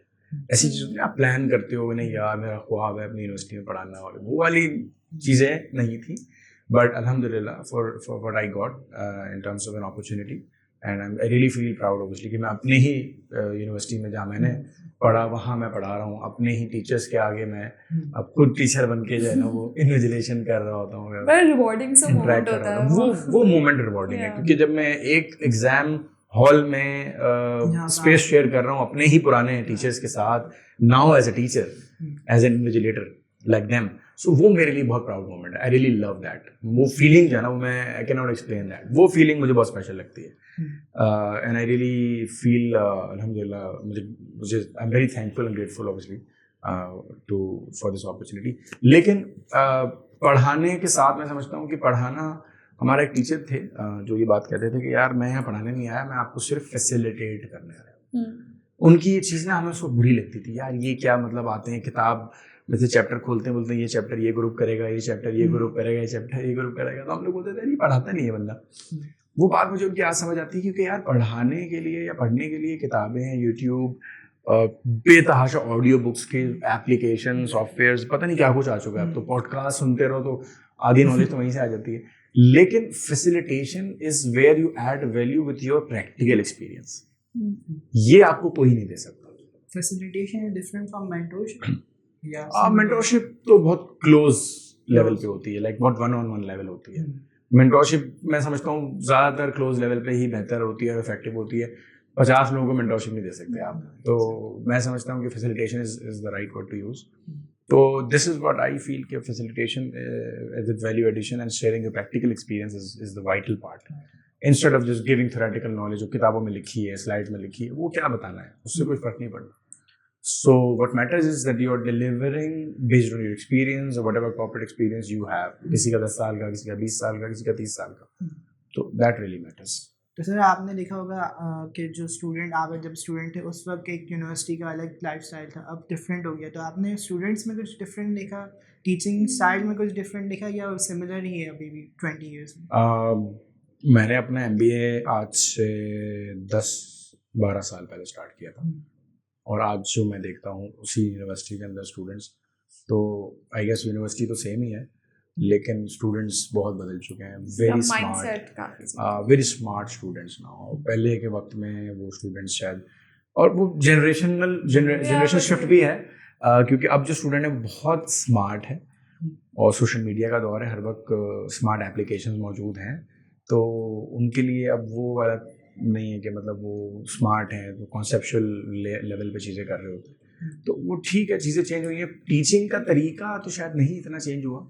ऐसी चीज़ आप plan करते हो नहीं यार मेरा ख्वाब है अपनी यूनिवर्सिटी में पढ़ाना, और वो वाली चीज़ें नहीं थी। बट अल्हम्दुलिल्लाह for what I got in terms of an opportunity, and I really feel proud obviously कि मैं अपने ही यूनिवर्सिटी में जहाँ मैंने पढ़ा वहाँ मैं पढ़ा रहा हूँ, अपने ही टीचर्स के आगे मैं अब खुद टीचर बन के जो है ना वो इन्विजिलेशन कर रहा होता हूँ, Very rewarding सा moment इंटरेक्ट कर होता रहा है होता हूँ। वो मोमेंट रिवॉर्डिंग है, Yeah. क्योंकि जब मैं एक एग्जाम हॉल में स्पेस शेयर कर रहा हूँ अपने ही पुराने टीचर्स के साथ, now as a teacher, as an invigilator like them, so वो मेरे लिए बहुत प्राउड मोमेंट है। I really love that. वो फीलिंग जो है ना वो मैं I can not explain that, वो फीलिंग मुझे बहुत स्पेशल लगती है। एंड आई रियली फील अल्हम्दुलिल्लाह, मुझे I am very thankful and grateful obviously to for this opportunity. लेकिन पढ़ाने के साथ मैं समझता हूँ कि पढ़ाना, हमारा एक टीचर थे जो ये बात कहते थे कि यार मैं यहाँ पढ़ाने नहीं आया, मैं आपको सिर्फ फैसिलिटेट करने आया हूँ। उनकी ये चीज़ ना हमें उसको बुरी लगती थी, यार ये क्या मतलब आते हैं किताब में से चैप्टर खोलते हैं, बोलते हैं ये चैप्टर ये ग्रुप करेगा, ये चैप्टर ये ग्रुप करेगा, ये चैप्टर ये ग्रुप करेगा, तो हम लोग बोलते थे नहीं पढ़ाता नहीं है बंदा। वो बात मुझे उनकी आज समझ आती है, क्योंकि यार पढ़ाने के लिए या पढ़ने के लिए किताबें, यूट्यूब, बेतहाशा ऑडियो बुक्स के एप्लीकेशन, सॉफ्टवेयर, पता नहीं क्या कुछ आ चुका है। अब तो पॉडकास्ट सुनते रहो तो आधी नॉलेज तो वहीं से आ जाती है। लेकिन facilitation is where you add value with your practical experience, ये आपको कोई नहीं दे सकता। Facilitation is different from mentorship, या मेंटरशिप तो बहुत क्लोज लेवल पे होती है, लाइक बहुत वन ऑन वन लेवल होती है। मेंटरशिप मैं समझता हूँ ज़्यादातर क्लोज लेवल पे ही बेहतर होती है और इफेक्टिव होती है। 50 लोगों को मेंटरशिप नहीं दे सकते आप, तो मैं समझता हूँ कि facilitation is the right word to use. तो this is what I feel कि facilitation with value addition and sharing your practical experience is the vital part, instead of just giving theoretical knowledge जो किताबों में लिखी है, slides में लिखी है, वो क्या बताना है, उससे कोई फर्क नहीं पड़ना। So what matters is that you are delivering based on your experience or whatever corporate experience you have. किसी का 10 साल का, किसी का 20 साल का, किसी का 30 साल का, तो that really matters. तो सर आपने देखा होगा कि जो स्टूडेंट, आप जब स्टूडेंट थे उस वक्त एक यूनिवर्सिटी का अलग लाइफस्टाइल था, अब डिफरेंट हो गया, तो आपने स्टूडेंट्स में कुछ डिफरेंट देखा, टीचिंग स्टाइल में कुछ डिफरेंट देखा, या सिमिलर ही है अभी भी 20 ईयर्स में? मैंने अपना MBA आज से 10-12 साल पहले स्टार्ट किया था, और आज जो मैं देखता हूँ उसी यूनिवर्सिटी के अंदर स्टूडेंट्स, तो आई गेस यूनिवर्सिटी तो सेम ही है, लेकिन स्टूडेंट्स बहुत बदल चुके हैं। Very smart students now. पहले के वक्त में वो स्टूडेंट्स शायद, और वो जनरेशन शिफ्ट भी है, क्योंकि अब जो स्टूडेंट है बहुत स्मार्ट है, और सोशल मीडिया का दौर है, हर वक्त स्मार्ट एप्लीकेशंस मौजूद हैं, तो उनके लिए अब वो वाला नहीं है कि मतलब वो स्मार्ट हैं तो कॉन्सेप्चुअल लेवल पे चीज़ें कर रहे होते हैं, तो वो ठीक है, चीज़ें चेंज हुई हैं। टीचिंग का तरीका तो शायद नहीं इतना चेंज हुआ,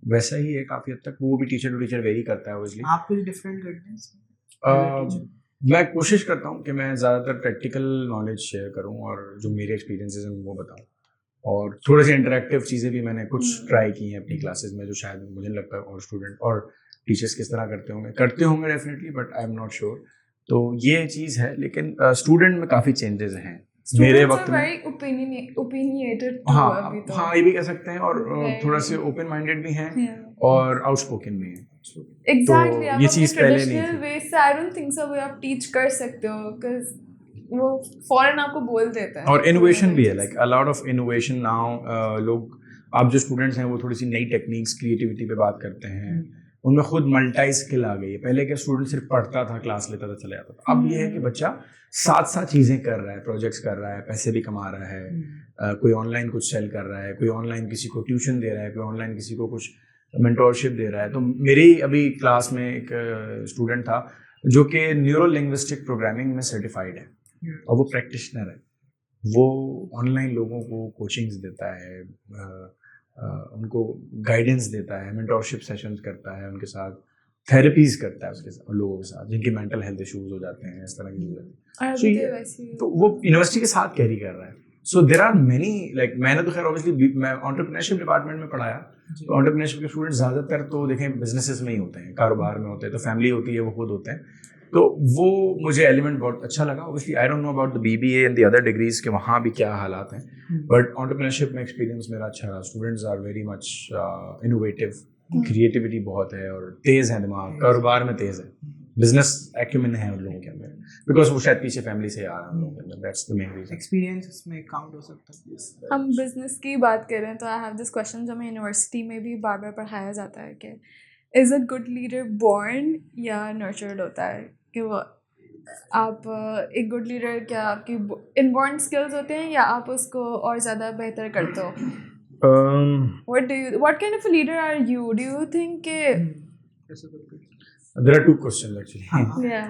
वैसा ही है काफ़ी हद तक, वो भी टीचर टू टीचर वेरी करता है। इसलिए आप कुछ डिफरेंट करते हैं? मैं कोशिश करता हूँ कि मैं ज़्यादातर प्रैक्टिकल नॉलेज शेयर करूँ और जो मेरे एक्सपीरियंसेस हैं वो बताऊँ, और थोड़ी सी इंटरेक्टिव चीज़ें भी मैंने कुछ ट्राई की हैं अपनी क्लासेस में, जो शायद मुझे नहीं लगता और स्टूडेंट और टीचर्स किस तरह करते होंगे definitely, but I am not sure. तो ये चीज़ है, लेकिन स्टूडेंट में काफ़ी चेंजेस हैं मेरे वक्त में। हाँ ये भी कह सकते हैं, और थोड़ा से ओपन माइंडेड भी हैं और आउटस्पोकन भी हैं। Exactly, तो ये चीज़ पहले नहीं थी। way से I don't think so वो आप टीच कर सकते हो, because वो फौरन आपको बोल देता है। और इनोवेशन भी है, like a lot of innovation now. लोग, आप जो स्टूडेंट्स हैं वो थोड़ी सी नई टेक्निक्स, क्रिएटिविटी पे बात करते हैं, उनमें खुद मल्टी स्किल आ गई है। पहले क्या स्टूडेंट सिर्फ पढ़ता था, क्लास लेता था, चले जाता था। अब ये है कि बच्चा साथ साथ चीज़ें कर रहा है, प्रोजेक्ट्स कर रहा है, पैसे भी कमा रहा है, कोई ऑनलाइन कुछ सेल कर रहा है, कोई ऑनलाइन किसी को ट्यूशन दे रहा है, कोई ऑनलाइन किसी को कुछ मेंटोरशिप दे रहा है। तो मेरी अभी क्लास में एक स्टूडेंट था जो कि न्यूरो लिंग्विस्टिक प्रोग्रामिंग में सर्टिफाइड है, और वो प्रैक्टिशनर है। वो ऑनलाइन लोगों को कोचिंग्स देता है, उनको गाइडेंस देता है, मेंटोरशिप सेशंस करता है उनके साथ, थेरेपीज करता है उसके साथ, लोगों के साथ जिनके मेंटल हेल्थ इश्यूज हो जाते हैं, इस तरह की चीज़ें। और So अभी ये- तो वैसे ही तो वो यूनिवर्सिटी के साथ कैरी कर रहा है। सो देर आर मेनी, लाइक मैंने तो खैर ऑब्वियसली मैं एंटरप्रेन्योरशिप डिपार्टमेंट में पढ़ाया, तो एंटरप्रेन्योरशिप के स्टूडेंट ज़्यादातर तो देखें बिजनेसेस में ही होते हैं, कारोबार में होते हैं, तो फैमिली होती है, वो खुद होते हैं, तो वो मुझे एलिमेंट बहुत अच्छा लगा। Obviously I don't know about the BBA and the other degrees के वहाँ भी क्या हालात हैं, बट एंटरप्रेन्योरशिप में एक्सपीरियंस मेरा अच्छा रहा। Students are very much innovative, creativity बहुत है और तेज़ है दिमाग, कारोबार में तेज़ है, बिजनेस एक्यूमेन है उन लोगों के अंदर, बिकॉज वो शायद पीछे फैमिली से आ रहा है उन लोगों के अंदर, that's the main reason. Experience इसमें काउंट हो सकता है। हम बिजनेस की बात करें तो आई हैव दिस क्वेश्चन जो हमें यूनिवर्सिटी में भी बार बार पढ़ाया जाता है कि is a good leader born या नर्चर्ड होता है, कि वो आप एक गुड लीडर क्या आपकी इनबॉर्न स्किल्स होते हैं या आप उसको और ज़्यादा बेहतर करते हो? What kind of a leader are you? Do you think There are two questions actually. yeah.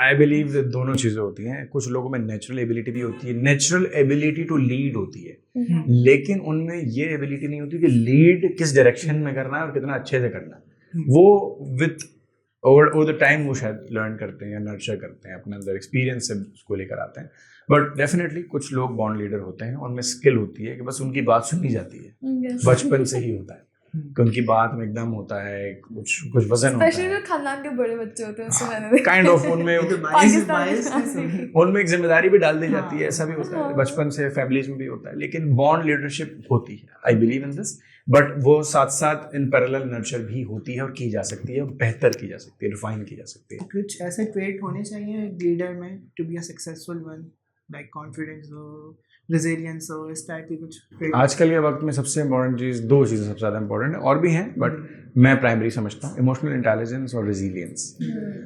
I believe that दोनों चीज़ें होती हैं। कुछ लोगों में नेचुरल एबिलिटी भी होती है, नेचुरल एबिलिटी टू लीड होती है, लेकिन उनमें ये एबिलिटी नहीं होती कि लीड किस डायरेक्शन में करना है और कितना अच्छे से करना है। वो विथ ओवर द टाइम वो शायद लर्न करते हैं या नर्चर करते हैं, अपने अंदर एक्सपीरियंस से उसको लेकर आते हैं। बट डेफिनेटली कुछ लोग बॉर्न लीडर होते हैं, उनमें स्किल होती है कि बस उनकी बात सुनी जाती है, बचपन से ही होता है कि उनकी बात में एकदम होता है, कुछ वजन होता स्पेशली है, जो खानदान के बड़े बच्चे होते हैं उससे मैंने काइंड ऑफ उनमें पाकिस्तान उनमें एक जिम्मेदारी भी डाल दी जाती है, ऐसा भी होता है, बचपन से फैमिलीज में भी होता है, लेकिन बॉर्न लीडरशिप होती है, I believe in this, but वो साथ साथ इन पैरेलल नर्चर भी होती है और की जा सकती है, बेहतर की जा सकती है, रिफाइन की जा सकती है। कुछ ऐसे ट्रेट होने चाहिए लीडर में to be a successful one, like confidence हो, रेजिलियंस हो, इस टाइप की कुछ trait? आजकल के वक्त में सबसे इम्पोर्टेंट चीज़, दो चीज़ें सबसे ज़्यादा इम्पोर्टेंट है, और भी हैं बट मैं प्राइमरी समझता हूँ, इमोशनल इंटेलिजेंस और रेजिलियंस।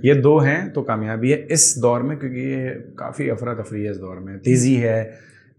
ये दो हैं तो कामयाबी है इस दौर में, क्योंकि ये काफ़ी अफरा तफरी है इस दौर में, तेज़ी है,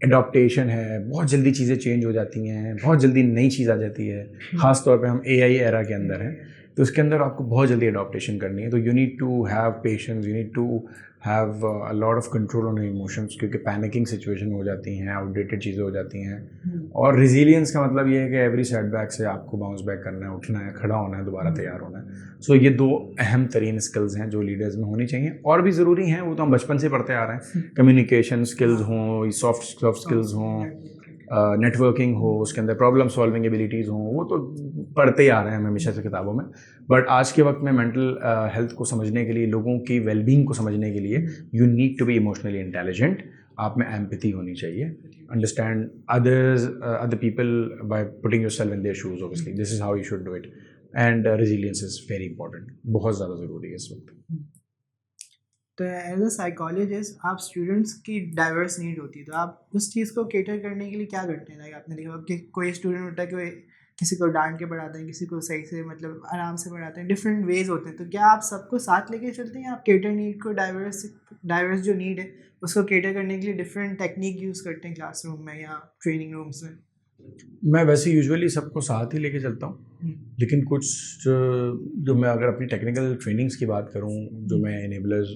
एडॉप्टेशन है, बहुत जल्दी चीज़ें चेंज हो जाती हैं, बहुत जल्दी नई चीज़ आ जाती है, ख़ास तौर पे हम AI एरा के अंदर हैं, तो उसके अंदर आपको बहुत जल्दी एडॉप्टेशन करनी है, तो you need to have patience, you need to have a lot of control on emotions, क्योंकि पैनिकिंग सिचुएशन हो जाती हैं, आउटडेटेड चीज़ें हो जाती हैं। और रिजिलियंस का मतलब ये है कि एवरी सेटबैक से आपको बाउंस बैक करना है, उठना है, खड़ा होना है, दोबारा तैयार होना है। सो ये दो अहम तरीन स्किल्स हैं जो लीडर्स में होनी चाहिए, और भी ज़रूरी हैं, वो तो हम बचपन से पढ़ते आ रहे हैं, कम्युनिकेशन स्किल्स हों, सॉफ्ट स्किल्स हों, नेटवर्किंग हो, उसके अंदर प्रॉब्लम सॉल्विंग एबिलिटीज़ हों, वो तो पढ़ते ही आ रहे हैं हम हमेशा से किताबों में। बट आज के वक्त में मेंटल हेल्थ को समझने के लिए, लोगों की वेलबींग को समझने के लिए, you need to be emotionally intelligent, आप में एम्पैथी होनी चाहिए, understand other people by putting yourself in their shoes, obviously this is how you should do it, and resilience is very important, बहुत ज़्यादा ज़रूरी है इस वक्त। तो एज अ साइकोलॉजिस्ट आप स्टूडेंट्स की डाइवर्स नीड होती है, तो आप उस चीज़ को केटर करने के लिए क्या करते हैं? लाइक आपने देखा कि कोई स्टूडेंट होता है कि किसी को डांट के पढ़ाते हैं, किसी को सही से मतलब आराम से पढ़ाते हैं, डिफरेंट वेज होते हैं, तो क्या आप सबको साथ लेके चलते हैं, आप केटर नीड को डाइवर्स जो नीड है उसको केटर करने के लिए डिफरेंट टेक्निक यूज़ करते हैं क्लासरूम में या ट्रेनिंग रूम्स में? मैं वैसे यूजुअली सबको साथ ही लेके चलता हूँ, लेकिन कुछ जो मैं अगर अपनी टेक्निकल ट्रेनिंग्स की बात करूँ, जो मैं इनेबलर्स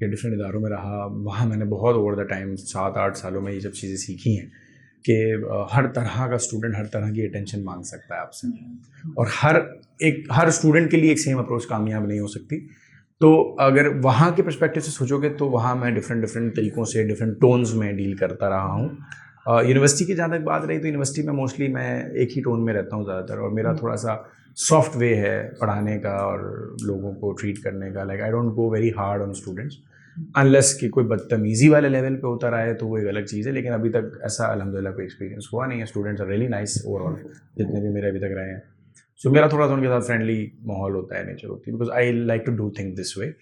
या डिफरेंट इदारों में रहा, वहाँ मैंने बहुत ओवर द टाइम 7-8 सालों में ये सब चीज़ें सीखी हैं कि हर तरह का स्टूडेंट हर तरह की अटेंशन मांग सकता है आपसे, और हर स्टूडेंट के लिए एक सेम अप्रोच कामयाब नहीं हो सकती। तो अगर वहाँ के पर्सपेक्टिव से सोचोगे तो वहाँ मैं डिफरेंट तरीक़ों से, डिफरेंट टोन्स में डील करता रहा हूँ। यूनिवर्सिटी की जहाँ तक बात रही, तो यूनिवर्सिटी में मोस्टली मैं एक ही टोन में रहता हूँ ज़्यादातर, और मेरा थोड़ा सा सॉफ्ट वे है पढ़ाने का और लोगों को ट्रीट करने का। Like I don't go very hard on students, unless कि कोई बदतमीज़ी वाले लेवल पे उतर आए तो वो एक अलग चीज़ है, लेकिन अभी तक ऐसा अल्हम्दुलिल्लाह कोई एक्सपीरियंस हुआ नहीं है। Students are really nice overall, जितने भी मेरे अभी तक रहे हैं। सो मेरा थोड़ा सा उनके साथ फ्रेंडली माहौल होता है, नेचर होती है, because I like to do thing this way.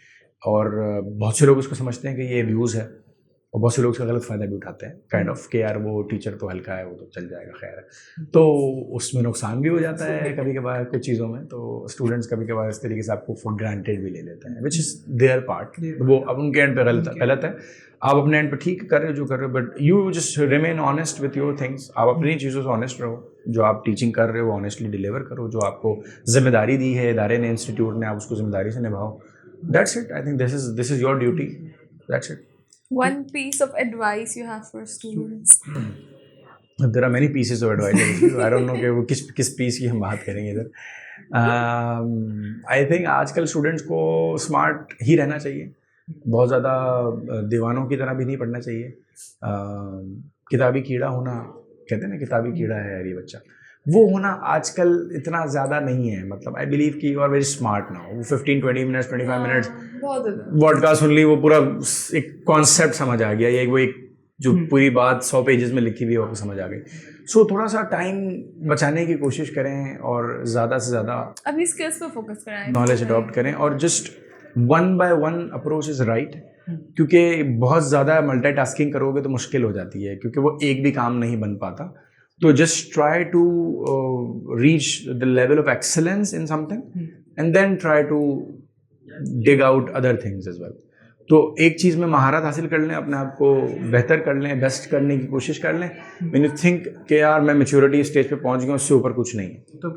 और बहुत से लोग उसको समझते हैं कि ये अब्यूज़ है, और बहुत से लोग उसका गलत फ़ायदा भी उठाते हैं, काइंड ऑफ कि यार वो टीचर तो हल्का है, वो तो चल जाएगा, खैर है। तो उसमें नुकसान भी हो जाता है कभी कभार कुछ चीज़ों में, तो स्टूडेंट्स कभी कभार इस तरीके से आपको फॉर ग्रांटेड भी ले लेते हैं, विच इज़ देयर पार्ट। वो अब उनके एंड पे गलत है, आप अपने एंड पे ठीक कर रहे हो जो कर रहे हो, but you just remain honest with your things. आप अपनी चीज़ों से ऑनेस्ट रहो, जो आप टीचिंग कर रहे हो ऑनेस्टली डिलीवर करो, जो आपको जिम्मेदारी दी है इदारे ने, इंस्टीट्यूट ने, आप उसको जिम्मेदारी से निभाओ। That's it. I think this is your duty, that's it. One piece of advice you have for students? There are many pieces of advice, I don't know कि वो किस पीस की हम बात करेंगे इधर। आई थिंक आजकल स्टूडेंट्स को स्मार्ट ही रहना चाहिए, बहुत ज़्यादा दीवानों की तरह भी नहीं पढ़ना चाहिए। किताबी कीड़ा होना, कहते हैं ना किताबी कीड़ा है यार ये बच्चा, वो होना आजकल इतना ज़्यादा नहीं है। मतलब आई बिलीव कि you are very smart now. वो 15-20 मिनट्स 25 मिनट्स पॉडकास्ट सुन ली, वो पूरा एक कॉन्सेप्ट समझ आ गया, वो एक जो पूरी बात 100 पेजेस में लिखी हुई है वो समझ आ गई। सो थोड़ा सा टाइम बचाने की कोशिश करें और ज़्यादा से ज़्यादा अपनी स्किल्स पे फोकस करें, नॉलेज अडॉप्ट करें, और just 1 by 1 approach is right. क्योंकि बहुत ज़्यादा मल्टीटास्किंग करोगे तो मुश्किल हो जाती है, क्योंकि वो एक भी काम नहीं बन पाता। तो just try to reach the level of excellence in something and then try to dig out other things as well. तो एक चीज़ में महारत हासिल कर लें, अपने आप को बेहतर कर लें, बेस्ट करने की कोशिश कर लें। व्हेन यू थिंक कि यार मैं मैच्योरिटी स्टेज पे पहुंच गया, उससे ऊपर कुछ नहीं है, तो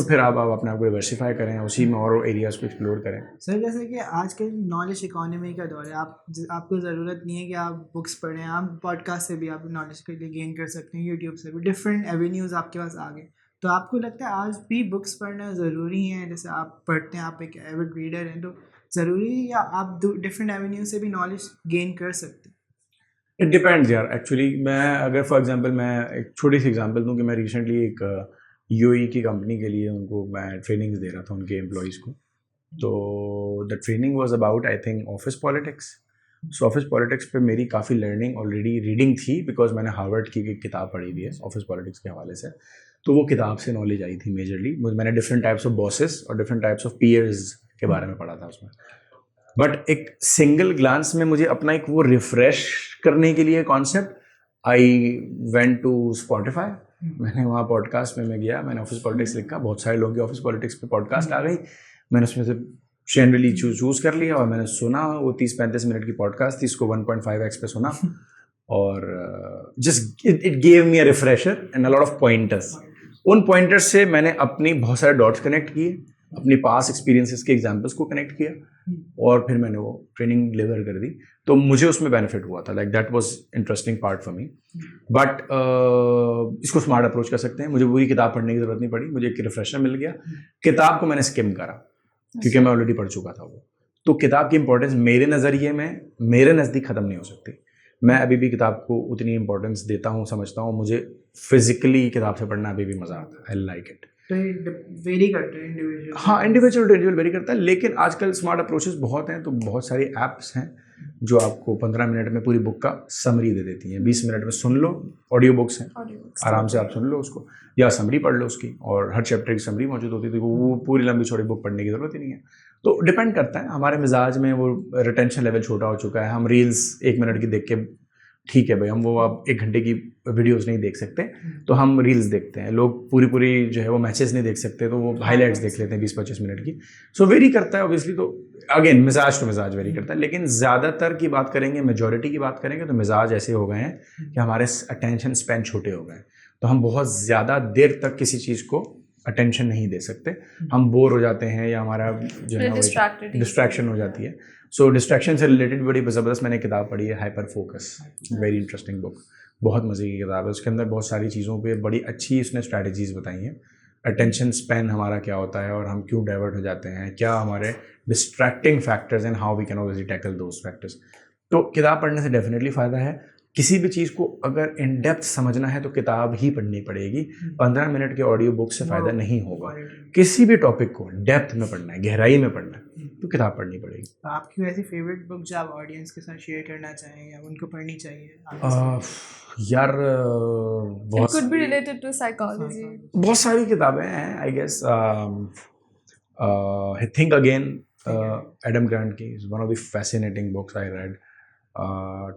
फिर आप अपने आप को डाइवर्सिफाई करें, उसी में और एरियाज को एक्सप्लोर करें। सर जैसे कि आजकल नॉलेज इकोनॉमी का दौर है, आपको ज़रूरत नहीं है कि आप बुक्स पढ़ें, आप पॉडकास्ट से भी आप नॉलेज के लिए गेन कर सकते हैं, यूट्यूब से भी डिफरेंट एवेन्यूज़ आपके पास आ गए। तो आपको लगता है आज भी बुक्स पढ़ना ज़रूरी है? जैसे आप पढ़ते हैं, आप एक एविड रीडर हैं, तो ज़रूरी है या आप डिफरेंट एवेन्यू से भी नॉलेज गेन कर सकते हैं? इट डिपेंड्स यार। एक्चुअली मैं अगर फॉर एग्जांपल मैं एक छोटी सी एग्जांपल दूं कि मैं रिसेंटली एक यूएई की कंपनी के लिए उनको मैं ट्रेनिंग्स दे रहा था उनके एम्प्लॉयज़ को। तो the training was about I think office politics. So office politics पे मेरी काफ़ी लर्निंग ऑलरेडी रीडिंग थी, बिकॉज मैंने हार्वर्ड की एक किताब पढ़ी हुई है ऑफिस पॉलिटिक्स के हवाले से। तो वो किताब से नॉलेज आई थी मेजरली। मैंने डिफरेंट टाइप्स ऑफ बॉसेस और डिफरेंट टाइप्स ऑफ पीयर्स के बारे में पढ़ा था उसमें। बट एक सिंगल ग्लांस में मुझे अपना एक वो रिफ्रेश करने के लिए concept, I went to Spotify. मैंने वहाँ पॉडकास्ट में मैं गया, मैंने ऑफिस पॉलिटिक्स लिखा, बहुत सारे लोगों की ऑफिस पॉलिटिक्स पे पॉडकास्ट आ गई, मैंने उसमें से जनरली चूज़ कर लिया और मैंने सुना। वो 30-35 मिनट की पॉडकास्ट थी, इसको 1.5x पे सुना और just it gave me a refresher and a lot of pointers. उन पॉइंटर्स से मैंने अपनी बहुत सारे डॉट्स कनेक्ट किए, अपनी पास एक्सपीरियंसेस के एग्जाम्पल्स को कनेक्ट किया और फिर मैंने वो ट्रेनिंग डिलीवर कर दी। तो मुझे उसमें बेनिफिट हुआ था, like that was interesting part for me. But इसको स्मार्ट अप्रोच कर सकते हैं। मुझे पूरी किताब पढ़ने की जरूरत नहीं पड़ी, मुझे एक रिफ्रेशर मिल गया। किताब को मैंने स्किम करा क्योंकि मैं ऑलरेडी पढ़ चुका था वो। तो किताब की इंपॉर्टेंस मेरे नज़रिए में मेरे नज़दीक ख़त्म नहीं हो सकती। मैं अभी भी किताब को उतनी इंपॉर्टेंस देता हूँ, समझता हूँ। मुझे फिजिकली किताब से पढ़ना अभी भी मज़ा आता है, आई लाइक इट। तो वेरी करते हैं इंडिविजुअल, हाँ इंडिविजुअल टू इंडिविजुअल वेरी करता है। लेकिन आजकल स्मार्ट अप्रोचेस बहुत हैं, तो बहुत सारी ऐप्स हैं जो आपको 15 मिनट में पूरी बुक का समरी दे देती हैं। 20 मिनट में सुन लो, ऑडियो बुक्स हैं, आराम से आप सुन लो उसको या समरी पढ़ लो उसकी, और हर चैप्टर की समरी मौजूद होती है, तो वो पूरी लंबी छोटी बुक पढ़ने की ज़रूरत ही नहीं है। तो डिपेंड करता है, हमारे मिजाज में वो रिटेंशन लेवल छोटा हो चुका है। हम रील्स 1 मिनट की देख के, ठीक है भाई, हम वो आप 1 घंटे की वीडियोस नहीं देख सकते, तो हम रील्स देखते हैं। लोग पूरी जो है वो मैचेस नहीं देख सकते, तो वो हाईलाइट्स देख लेते हैं 20-25 मिनट की। सो वेरी करता है ऑब्वियसली। तो अगेन मिजाज टू मिजाज वेरी करता है। लेकिन ज़्यादातर की बात करेंगे, मेजॉरिटी की बात करेंगे, तो मिजाज ऐसे हो गए हैं कि हमारे अटेंशन स्पैन छोटे हो गए। तो हम बहुत ज़्यादा देर तक किसी चीज़ को अटेंशन नहीं दे सकते, हम बोर हो जाते हैं या हमारा जो है डिस्ट्रैक्शन हो जाती है। सो डिस्ट्रैक्शन से रिलेटेड बड़ी ज़बरदस्त मैंने किताब पढ़ी है, hyper focus, very interesting book, बहुत मज़े की किताब है। उसके अंदर बहुत सारी चीज़ों पे बड़ी अच्छी उसने स्ट्रैटेजीज़ बताई हैं। अटेंशन स्पैन हमारा क्या होता है और हम क्यों डाइवर्ट हो जाते हैं, क्या हमारे distracting factors and how we can obviously tackle those factors. तो किताब पढ़ने से डेफिनेटली फ़ायदा है। किसी भी चीज़ को अगर इन डेप्थ समझना है तो किताब ही पढ़नी पड़ेगी। 15 मिनट के ऑडियो बुक से फ़ायदा नहीं होगा। किसी भी टॉपिक को डेप्थ में पढ़ना है, गहराई में पढ़ना है, तो किताब पढ़नी पड़ेगी। तो आपकी वैसी फेवरेट बुक जो आप ऑडियंस के साथ शेयर करना चाहें या उनको पढ़नी चाहिए? यार बहुत could be related to psychology. बहुत सारी किताबें हैं I guess. Think again Adam Grant की is one of the fascinating books I read.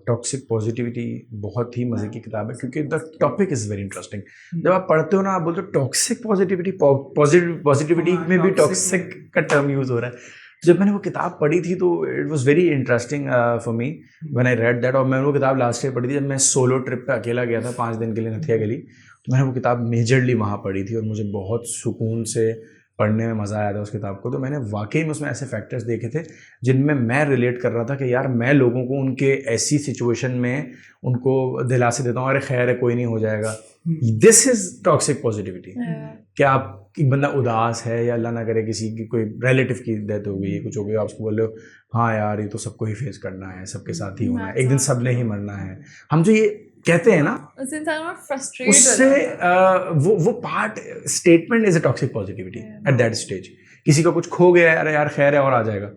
Toxic positivity बहुत ही मज़े की किताब है क्योंकि the topic is very interesting. जब आप पढ़ते हो ना, आप बोलते हो टॉक्सिक पॉजिटिविटी में भी टॉक्सिक का टर्म यूज़ हो रहा है। जब मैंने वो किताब पढ़ी थी तो it was very interesting for me when I read that. और मैंने वो किताब लास्ट ईयर पढ़ी थी जब मैं सोलो ट्रिप पे अकेला गया था 5 दिन के लिए नथिया गली। तो मैंने वो किताब मेजरली वहाँ पढ़ी थी और मुझे बहुत सुकून से पढ़ने में मज़ा आया था उस किताब को, तो मैंने वाकई में उसमें ऐसे फैक्टर्स देखे थे जिनमें मैं रिलेट कर रहा था कि यार मैं लोगों को उनके ऐसी सिचुएशन में उनको दिलासे देता हूँ, अरे खैर है, कोई नहीं, हो जाएगा. This is toxic positivity. क्या आप एक बंदा उदास है या अल्लाह ना करे किसी की कोई रिलेटिव की डेथ हो गई, कुछ हो गया, आप उसको बोल रहे हो हाँ यार ये तो सबको ही फेस करना है, सबके साथ ही होना है, एक दिन सब ने ही मरना है. हम जो ये कहते हैं ना, उससे वो part statement is a toxic positivity at that stage. किसी का कुछ खो गया है, अरे यार खैर है और आ जाएगा.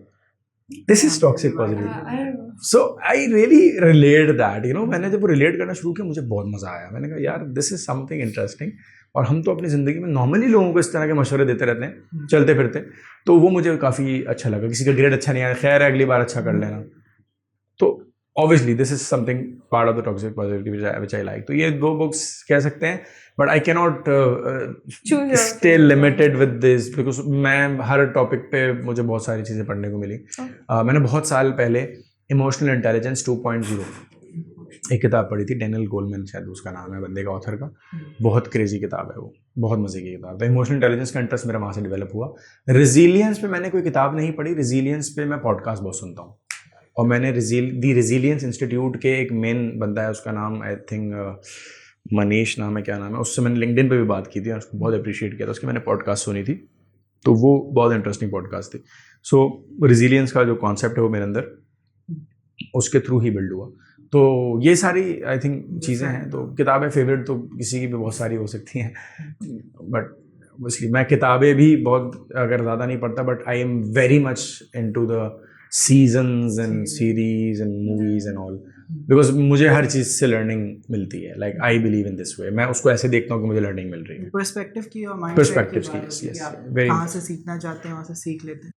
This is toxic positivity. So I really relate that, you know. मैंने जब रिलेट करना शुरू किया मुझे बहुत मजा आया. मैंने कहा यार दिस इज समथिंग इंटरेस्टिंग. और हम तो अपनी ज़िंदगी में नॉर्मली लोगों को इस तरह के मशवरे देते रहते हैं चलते फिरते, तो वो मुझे काफ़ी अच्छा लगा. किसी का ग्रेड अच्छा नहीं आया, खैर है अगली बार अच्छा कर लेना. तो obviously this is something part of the toxic positivity which I like. तो ये 2 बुक्स कह सकते हैं, but I can not stay limited with this because मैं हर टॉपिक पे मुझे बहुत सारी चीज़ें पढ़ने को मिली. मैंने बहुत साल पहले इमोशनल इंटेलिजेंस 2.0 एक किताब पढ़ी थी. डैनियल गोलमैन शायद उसका नाम है बंदे का, ऑथर का. बहुत क्रेजी किताब है वो, बहुत मजे की किताब है. इमोशनल इंटेलिजेंस का इंटरेस्ट मेरा वहाँ से डेवलप हुआ. रेजिलियंस पे मैंने कोई किताब नहीं पढ़ी. रेजिलियंस पे मैं पॉडकास्ट बहुत सुनता हूँ. और मैंने दी रेजिलियंस इंस्टीट्यूट के एक मेन बंदा है, उसका नाम आई थिंक मनीष नाम है, क्या नाम है, उससे मैंने लिंक्डइन पे भी बात की थी और उसको बहुत अप्रिशिएट किया था. उसकी मैंने पॉडकास्ट सुनी थी, तो वो बहुत इंटरेस्टिंग पॉडकास्ट थी. सो रेजिलियंस का जो कॉन्सेप्ट है वो मेरे अंदर उसके थ्रू ही बिल्ड हुआ. तो ये सारी आई थिंक चीज़ें हैं. तो किताबें फेवरेट तो किसी की भी बहुत सारी हो सकती हैं, बट इसलिए मैं किताबें भी बहुत अगर ज़्यादा नहीं पढ़ता, but I am very much into the seasons and series and movies and all, because मुझे हर चीज़ से लर्निंग मिलती है. Like I believe in this way. मैं उसको ऐसे देखता हूँ कि मुझे लर्निंग मिल रही है. पर्सपेक्टिव की और माइंड पर्सपेक्टिव्स की, यस यस, वेरी. कहाँ से सीखना चाहते हैं वहाँ से सीख लेते हैं.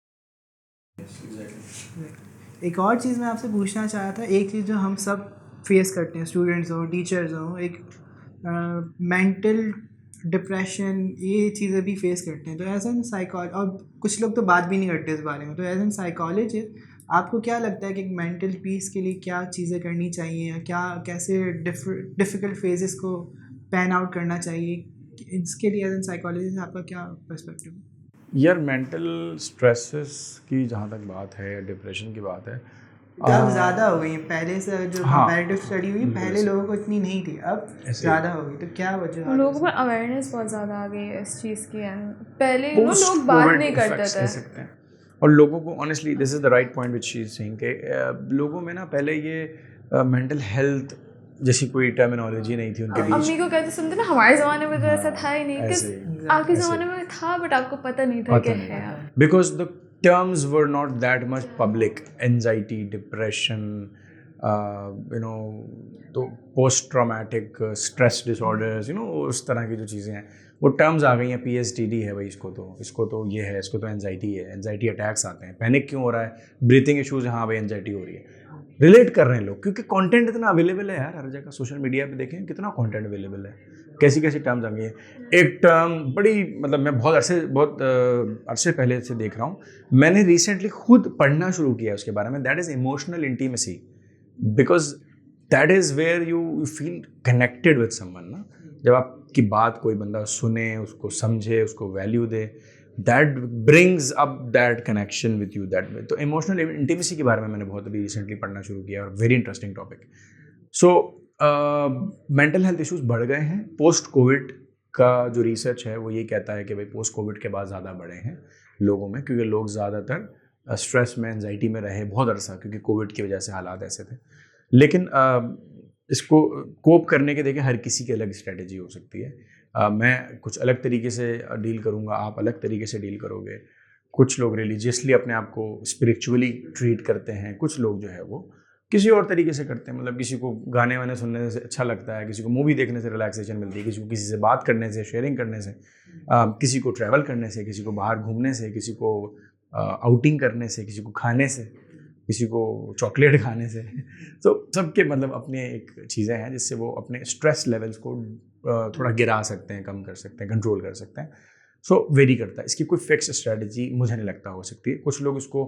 एक और चीज़ मैं आपसे पूछना चाह रहा था. एक चीज़ जो हम सब फेस करते हैं, स्टूडेंट्स हो, टीचर्स हो, एक मेंटल डिप्रेशन, ये चीज़ें भी फेस करते हैं. तो एज एन साइकोलॉजिस्ट, और कुछ लोग तो बात भी नहीं करते इस बारे में, तो एज एन साइकोलॉजिस्ट आपको क्या लगता है कि मेंटल पीस के लिए क्या चीज़ें करनी चाहिए, या क्या कैसे डिफ़िकल्ट फेजेस को पैन आउट करना चाहिए, इसके लिए एज एन साइकोलॉजिस्ट आपका क्या पर्सपेक्टिव है? यार मेंटल स्ट्रेसेस की जहाँ तक बात है, डिप्रेशन की बात है, अब ज़्यादा हो गई है. पहले से जो हाँ, कंपैरेटिव स्टडी हुई, पहले लोगों को इतनी नहीं थी, अब ज़्यादा हो गई. तो क्या वजह? लोगों में अवेयरनेस बहुत ज़्यादा आ गई है इस चीज़ की. पहले लोग बात नहीं करते थे. और लोगों को honestly this is the right point which she is saying कि लोगों में ना पहले ये मेंटल हेल्थ जैसी कोई टर्मिनोलॉजी नहीं थी उनके बीच. अम्मी को कहते सुनते ना, हमारे ज़माने में तो ऐसा था ही नहीं, कि आपके ज़माने में था बट आपको पता नहीं था कि है. Because the terms were not that much public. Anxiety, depression, you know, तो post traumatic stress disorders, you know, उस तरह की जो चीज़ें हैं वो टर्म्स आ गई हैं. PTSD है भाई, इसको तो ये है, इसको तो एनजाइटी है, एनजाइटी अटैक्स आते हैं, पैनिक क्यों हो रहा है, ब्रीथिंग इशूज़, हाँ भाई एनजाइटी हो रही है. रिलेट कर रहे हैं लोग क्योंकि कंटेंट इतना अवेलेबल है यार हर जगह. सोशल मीडिया पे देखें कितना कंटेंट अवेलेबल है, कैसी कैसी टर्म्स आ गई हैं. एक टर्म बड़ी, मतलब मैं बहुत अरसे पहले से देख रहा हूँ, मैंने रिसेंटली खुद पढ़ना शुरू किया उसके बारे में. That is emotional intimacy. Because that is where you feel connected with someone ना. जब आपकी बात कोई बंदा सुने, उसको समझे, उसको value they, that brings up that connection with you that way. तो इमोशनल इंटीमेसी के बारे में मैंने बहुत अभी रिसेंटली पढ़ना शुरू किया और very interesting topic. So mental health issues बढ़ गए हैं. पोस्ट कोविड का जो रिसर्च है वो ये कहता है कि भाई पोस्ट कोविड के बाद ज़्यादा बढ़े हैं लोगों में, क्योंकि लोग ज़्यादातर स्ट्रेस में, एंजाइटी में रहे बहुत अरसा, क्योंकि कोविड की वजह से हालात ऐसे थे. लेकिन इसको कोप करने के देखिए हर किसी की अलग स्ट्रेटजी हो सकती है. मैं कुछ अलग तरीके से डील करूँगा, आप अलग तरीके से डील करोगे. कुछ लोग रिलीजियसली अपने आप को स्पिरिचुअली ट्रीट करते हैं, कुछ लोग जो है वो किसी और तरीके से करते हैं. मतलब किसी को गाने वाने सुनने से अच्छा लगता है, किसी को मूवी देखने से रिलैक्सेशन मिलती है, किसी को किसी से बात करने से, शेयरिंग करने से, किसी को ट्रैवल करने से, किसी को बाहर घूमने से, किसी को आउटिंग करने से, किसी को खाने से, किसी को चॉकलेट खाने से. तो सबके मतलब अपने एक चीज़ें हैं जिससे वो अपने स्ट्रेस लेवल्स को थोड़ा गिरा सकते हैं, कम कर सकते हैं, कंट्रोल कर सकते हैं. सो वेरी करता है. इसकी कोई फिक्स स्ट्रेटजी मुझे नहीं लगता हो सकती है. कुछ लोग इसको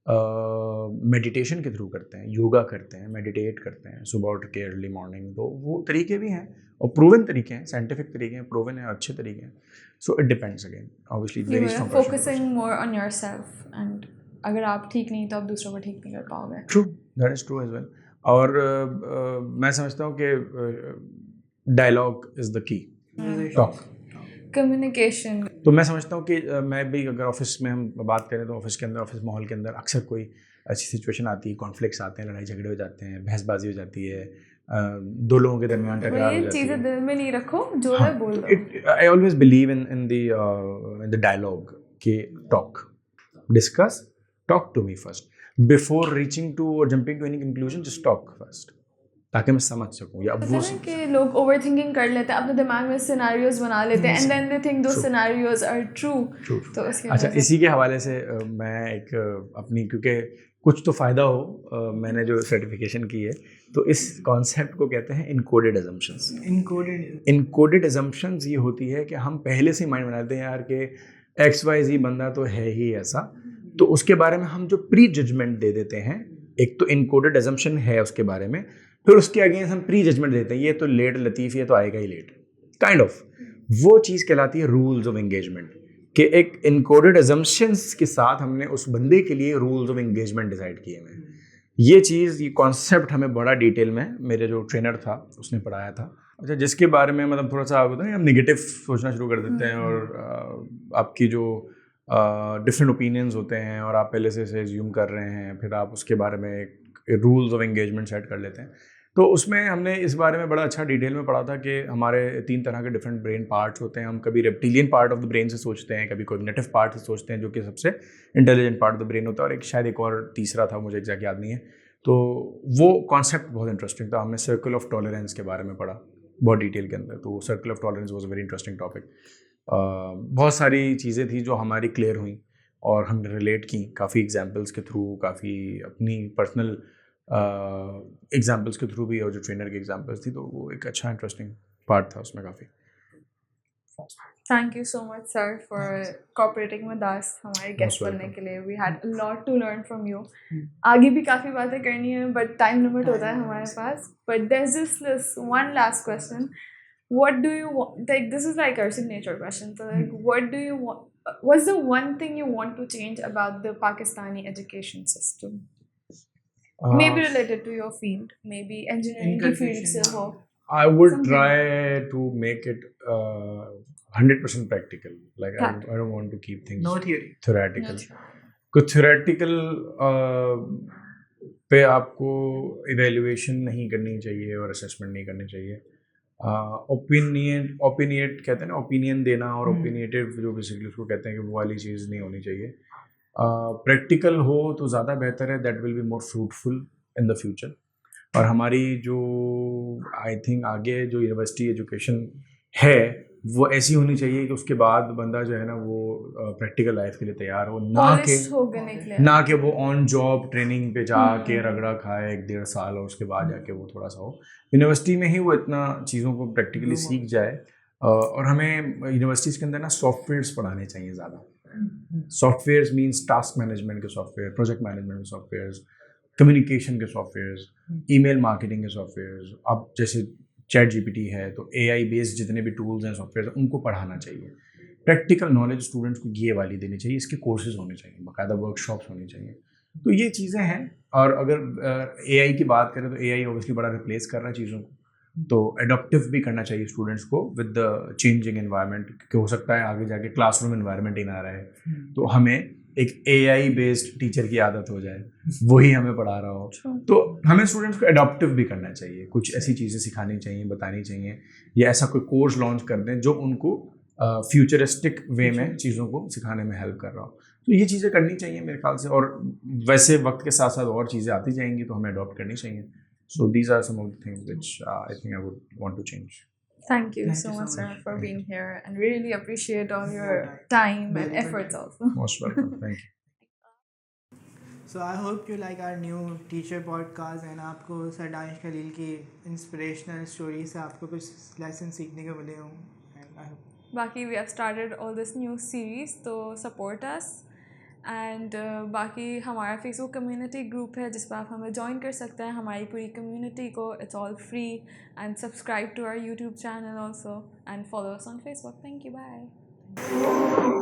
मेडिटेशन के थ्रू करते हैं, योगा करते हैं, मेडिटेट करते हैं सुबह उठ के अर्ली मॉर्निंग, तो वो तरीके भी हैं और प्रूवन तरीके हैं, साइंटिफिक तरीके हैं, प्रूवन है, अच्छे तरीके हैं. So it depends again obviously You varies were from person to focusing person. more on yourself, and अगर आप ठीक नहीं तो आप दूसरों को ठीक नहीं कर पाओगे. True, that is true as well. और मैं समझता हूँ कि dialogue is the key, talk. Communication. तो मैं समझता हूँ कि मैं भी अगर ऑफिस में हम बात करें तो ऑफिस के अंदर, ऑफिस माहौल के अंदर अक्सर कोई ऐसी सिचुएशन आती है, कॉन्फ्लिक्ट्स आते हैं, लड़ाई झगड़े हो जाते हैं, बहसबाजी हो जाती है, दो लोगों के दरमियान टकरार हो ये जाती है. चीज़ें दिल में नहीं रखो, जो हाँ, है बोल तो दो. I always believe in the dialogue कि talk, discuss, talk to me first before reaching to और jumping to any conclusion. Just talk first ताकि मैं समझ सकूँ या वो पता है कि लोग ओवरथिंकिंग कर लेते हैं, अपने दिमाग में सिनेरियोज बना लेते हैं, एंड देन दे थिंक दो सिनेरियोज आर ट्रू. तो उसके अच्छा, वजह से इसी के हवाले से मैं एक अपनी, क्योंकि कुछ तो फ़ायदा हो, मैंने जो सर्टिफिकेशन की है तो इस कॉन्सेप्ट को कहते हैं इनकोडेड अजम्पशंस. इनकोडेड अजम्पशंस ये होती है कि हम पहले से माइंड बनाते हैं यार कि XYZ बंदा तो है ही ऐसा, तो उसके बारे में हम जो प्री जजमेंट दे देते हैं, एक तो इनकोडेड अजम्पशन है उसके बारे में, फिर उसके अगेंस्ट हम प्री जजमेंट देते हैं, ये तो लेट लतीफ़, ये तो आएगा ही लेट, काइंड ऑफ. वो चीज़ कहलाती है रूल्स ऑफ एंगेजमेंट, कि एक इनकोडेड अजम्पशंस के साथ हमने उस बंदे के लिए रूल्स ऑफ एंगेजमेंट डिसाइड किए हैं. ये चीज़, ये कॉन्सेप्ट हमें बड़ा डिटेल में मेरे जो ट्रेनर था उसने पढ़ाया था. अच्छा, जिसके बारे में मतलब थोड़ा सा होता है हम निगेटिव सोचना शुरू कर देते हैं, और आपकी जो डिफरेंट ओपिनियंस होते हैं और आप पहले से एज्यूम कर रहे हैं, फिर आप उसके बारे में रूल्स ऑफ एंगेजमेंट सेट कर लेते हैं. तो उसमें हमने इस बारे में बड़ा अच्छा डिटेल में पढ़ा था कि हमारे 3 तरह के डिफरेंट ब्रेन पार्ट्स होते हैं. हम कभी reptilian part of the brain से सोचते हैं, कभी कॉग्निटिव पार्ट से सोचते हैं जो कि सबसे intelligent part of the brain होता है, और एक शायद एक और तीसरा था, मुझे एग्जैक्ट याद नहीं है. तो वो कॉन्सेप्ट बहुत इंटरेस्टिंग था. हमने सर्कल ऑफ टॉलरेंस के बारे में पढ़ा बहुत डिटेल के अंदर. तो circle of tolerance was a very interesting topic. बहुत सारी चीज़ें थी जो हमारी क्लियर हुई और हमने रिलेट की काफ़ी एग्जाम्पल्स के थ्रू, काफ़ी अपनी पर्सनल एग्जाम्पल्स के थ्रू भी, और जो ट्रेनर की एग्जाम्पल्स थी, तो वो एक अच्छा इंटरेस्टिंग पार्ट था उसमें काफ़ी. Thank you so much sir for cooperating with us, हमारे गेस्ट बनने के लिए. We had a lot to learn from you. आगे भी काफ़ी बातें करनी है, बट टाइम लिमिट होता है हमारे पास. But there is this one last question. What do you want? Like, this is like our signature question. So, like, what do you want? What's the one thing you want to change about the Pakistani education system? Maybe related to your field, maybe engineering की field से हो. I would something. try to make it 100% practical. Like I don't want to keep things No theory. theoretical. कुछ theoretical पे आपको evaluation नहीं करनी चाहिए और assessment नहीं करनी चाहिए. ओपिनियट कहते हैं ना, ओपिनियन देना और ओपिनिएटिव जो बेसिकली उसको कहते हैं कि वो वाली चीज़ नहीं होनी चाहिए. प्रैक्टिकल हो तो ज़्यादा बेहतर है. That will be more fruitful in the future. और हमारी जो आई थिंक आगे जो यूनिवर्सिटी एजुकेशन है वो ऐसी होनी चाहिए कि उसके बाद बंदा जो है ना वो प्रैक्टिकल लाइफ के लिए तैयार हो, ना कि वो ऑन जॉब ट्रेनिंग पे जाके रगड़ा खाए 1-1.5 साल और उसके बाद जाके वो थोड़ा सा हो. यूनिवर्सिटी में ही वो इतना चीज़ों को प्रैक्टिकली सीख जाए. और हमें यूनिवर्सिटीज़ के अंदर ना सॉफ्टवेयर्स पढ़ाने चाहिए ज़्यादा. सॉफ्टवेयर्स मीन्स टास्क मैनेजमेंट के सॉफ्टवेयर, प्रोजेक्ट मैनेजमेंट के सॉफ्टवेयर्स, कम्युनिकेशन के सॉफ्टवेयर्स, ईमेल मार्केटिंग के सॉफ्टवेयर्स. अब जैसे ChatGPT है तो AI बेस्ड जितने भी टूल्स हैं, सॉफ्टवेयर, उनको पढ़ाना चाहिए. प्रैक्टिकल नॉलेज स्टूडेंट्स को ये वाली देनी चाहिए. इसके कोर्सेज होने चाहिए, बाकायदा वर्कशॉप्स होनी चाहिए. तो ये चीज़ें हैं. और अगर AI की बात करें तो AI ऑब्वियसली बड़ा रिप्लेस कर रहा है चीज़ों को, तो एडॉप्टिव भी करना चाहिए स्टूडेंट्स को विद द चेंजिंग एनवायरनमेंट. क्योंकि हो सकता है आगे जाके क्लासरूम एनवायरनमेंट ही ना रहे, तो हमें एक AI बेस्ड टीचर की आदत हो जाए, वही हमें पढ़ा रहा हो. तो हमें स्टूडेंट्स को एडॉप्टिव भी करना चाहिए. कुछ ऐसी चीज़ें सिखानी चाहिए, बतानी चाहिए, या ऐसा कोई कोर्स लॉन्च कर दें जो उनको फ्यूचरिस्टिक वे में चीज़ों को सिखाने में हेल्प कर रहा हो. तो ये चीज़ें करनी चाहिए मेरे ख्याल से. और वैसे वक्त के साथ साथ और चीज़ें आती जाएंगी तो हमें अडॉप्ट करनी चाहिए. So these are some of the things which I think I would want to change. Thank you so much, sir, for being here, and really appreciate all your time and efforts also. Most welcome. Thank you. So I hope you like our new teacher podcast, and आपको sir Danish Khalil की inspirational story से आपको कुछ lesson सीखने को मिले हों. बाकी we have started all this new series, so support us. And बाकी हमारा फेसबुक कम्युनिटी ग्रुप है जिस पर आप हमें ज्वाइन कर सकते हैं हमारी पूरी कम्युनिटी को. It's all free and subscribe to our YouTube channel also and follow us on Facebook. Thank you. Bye.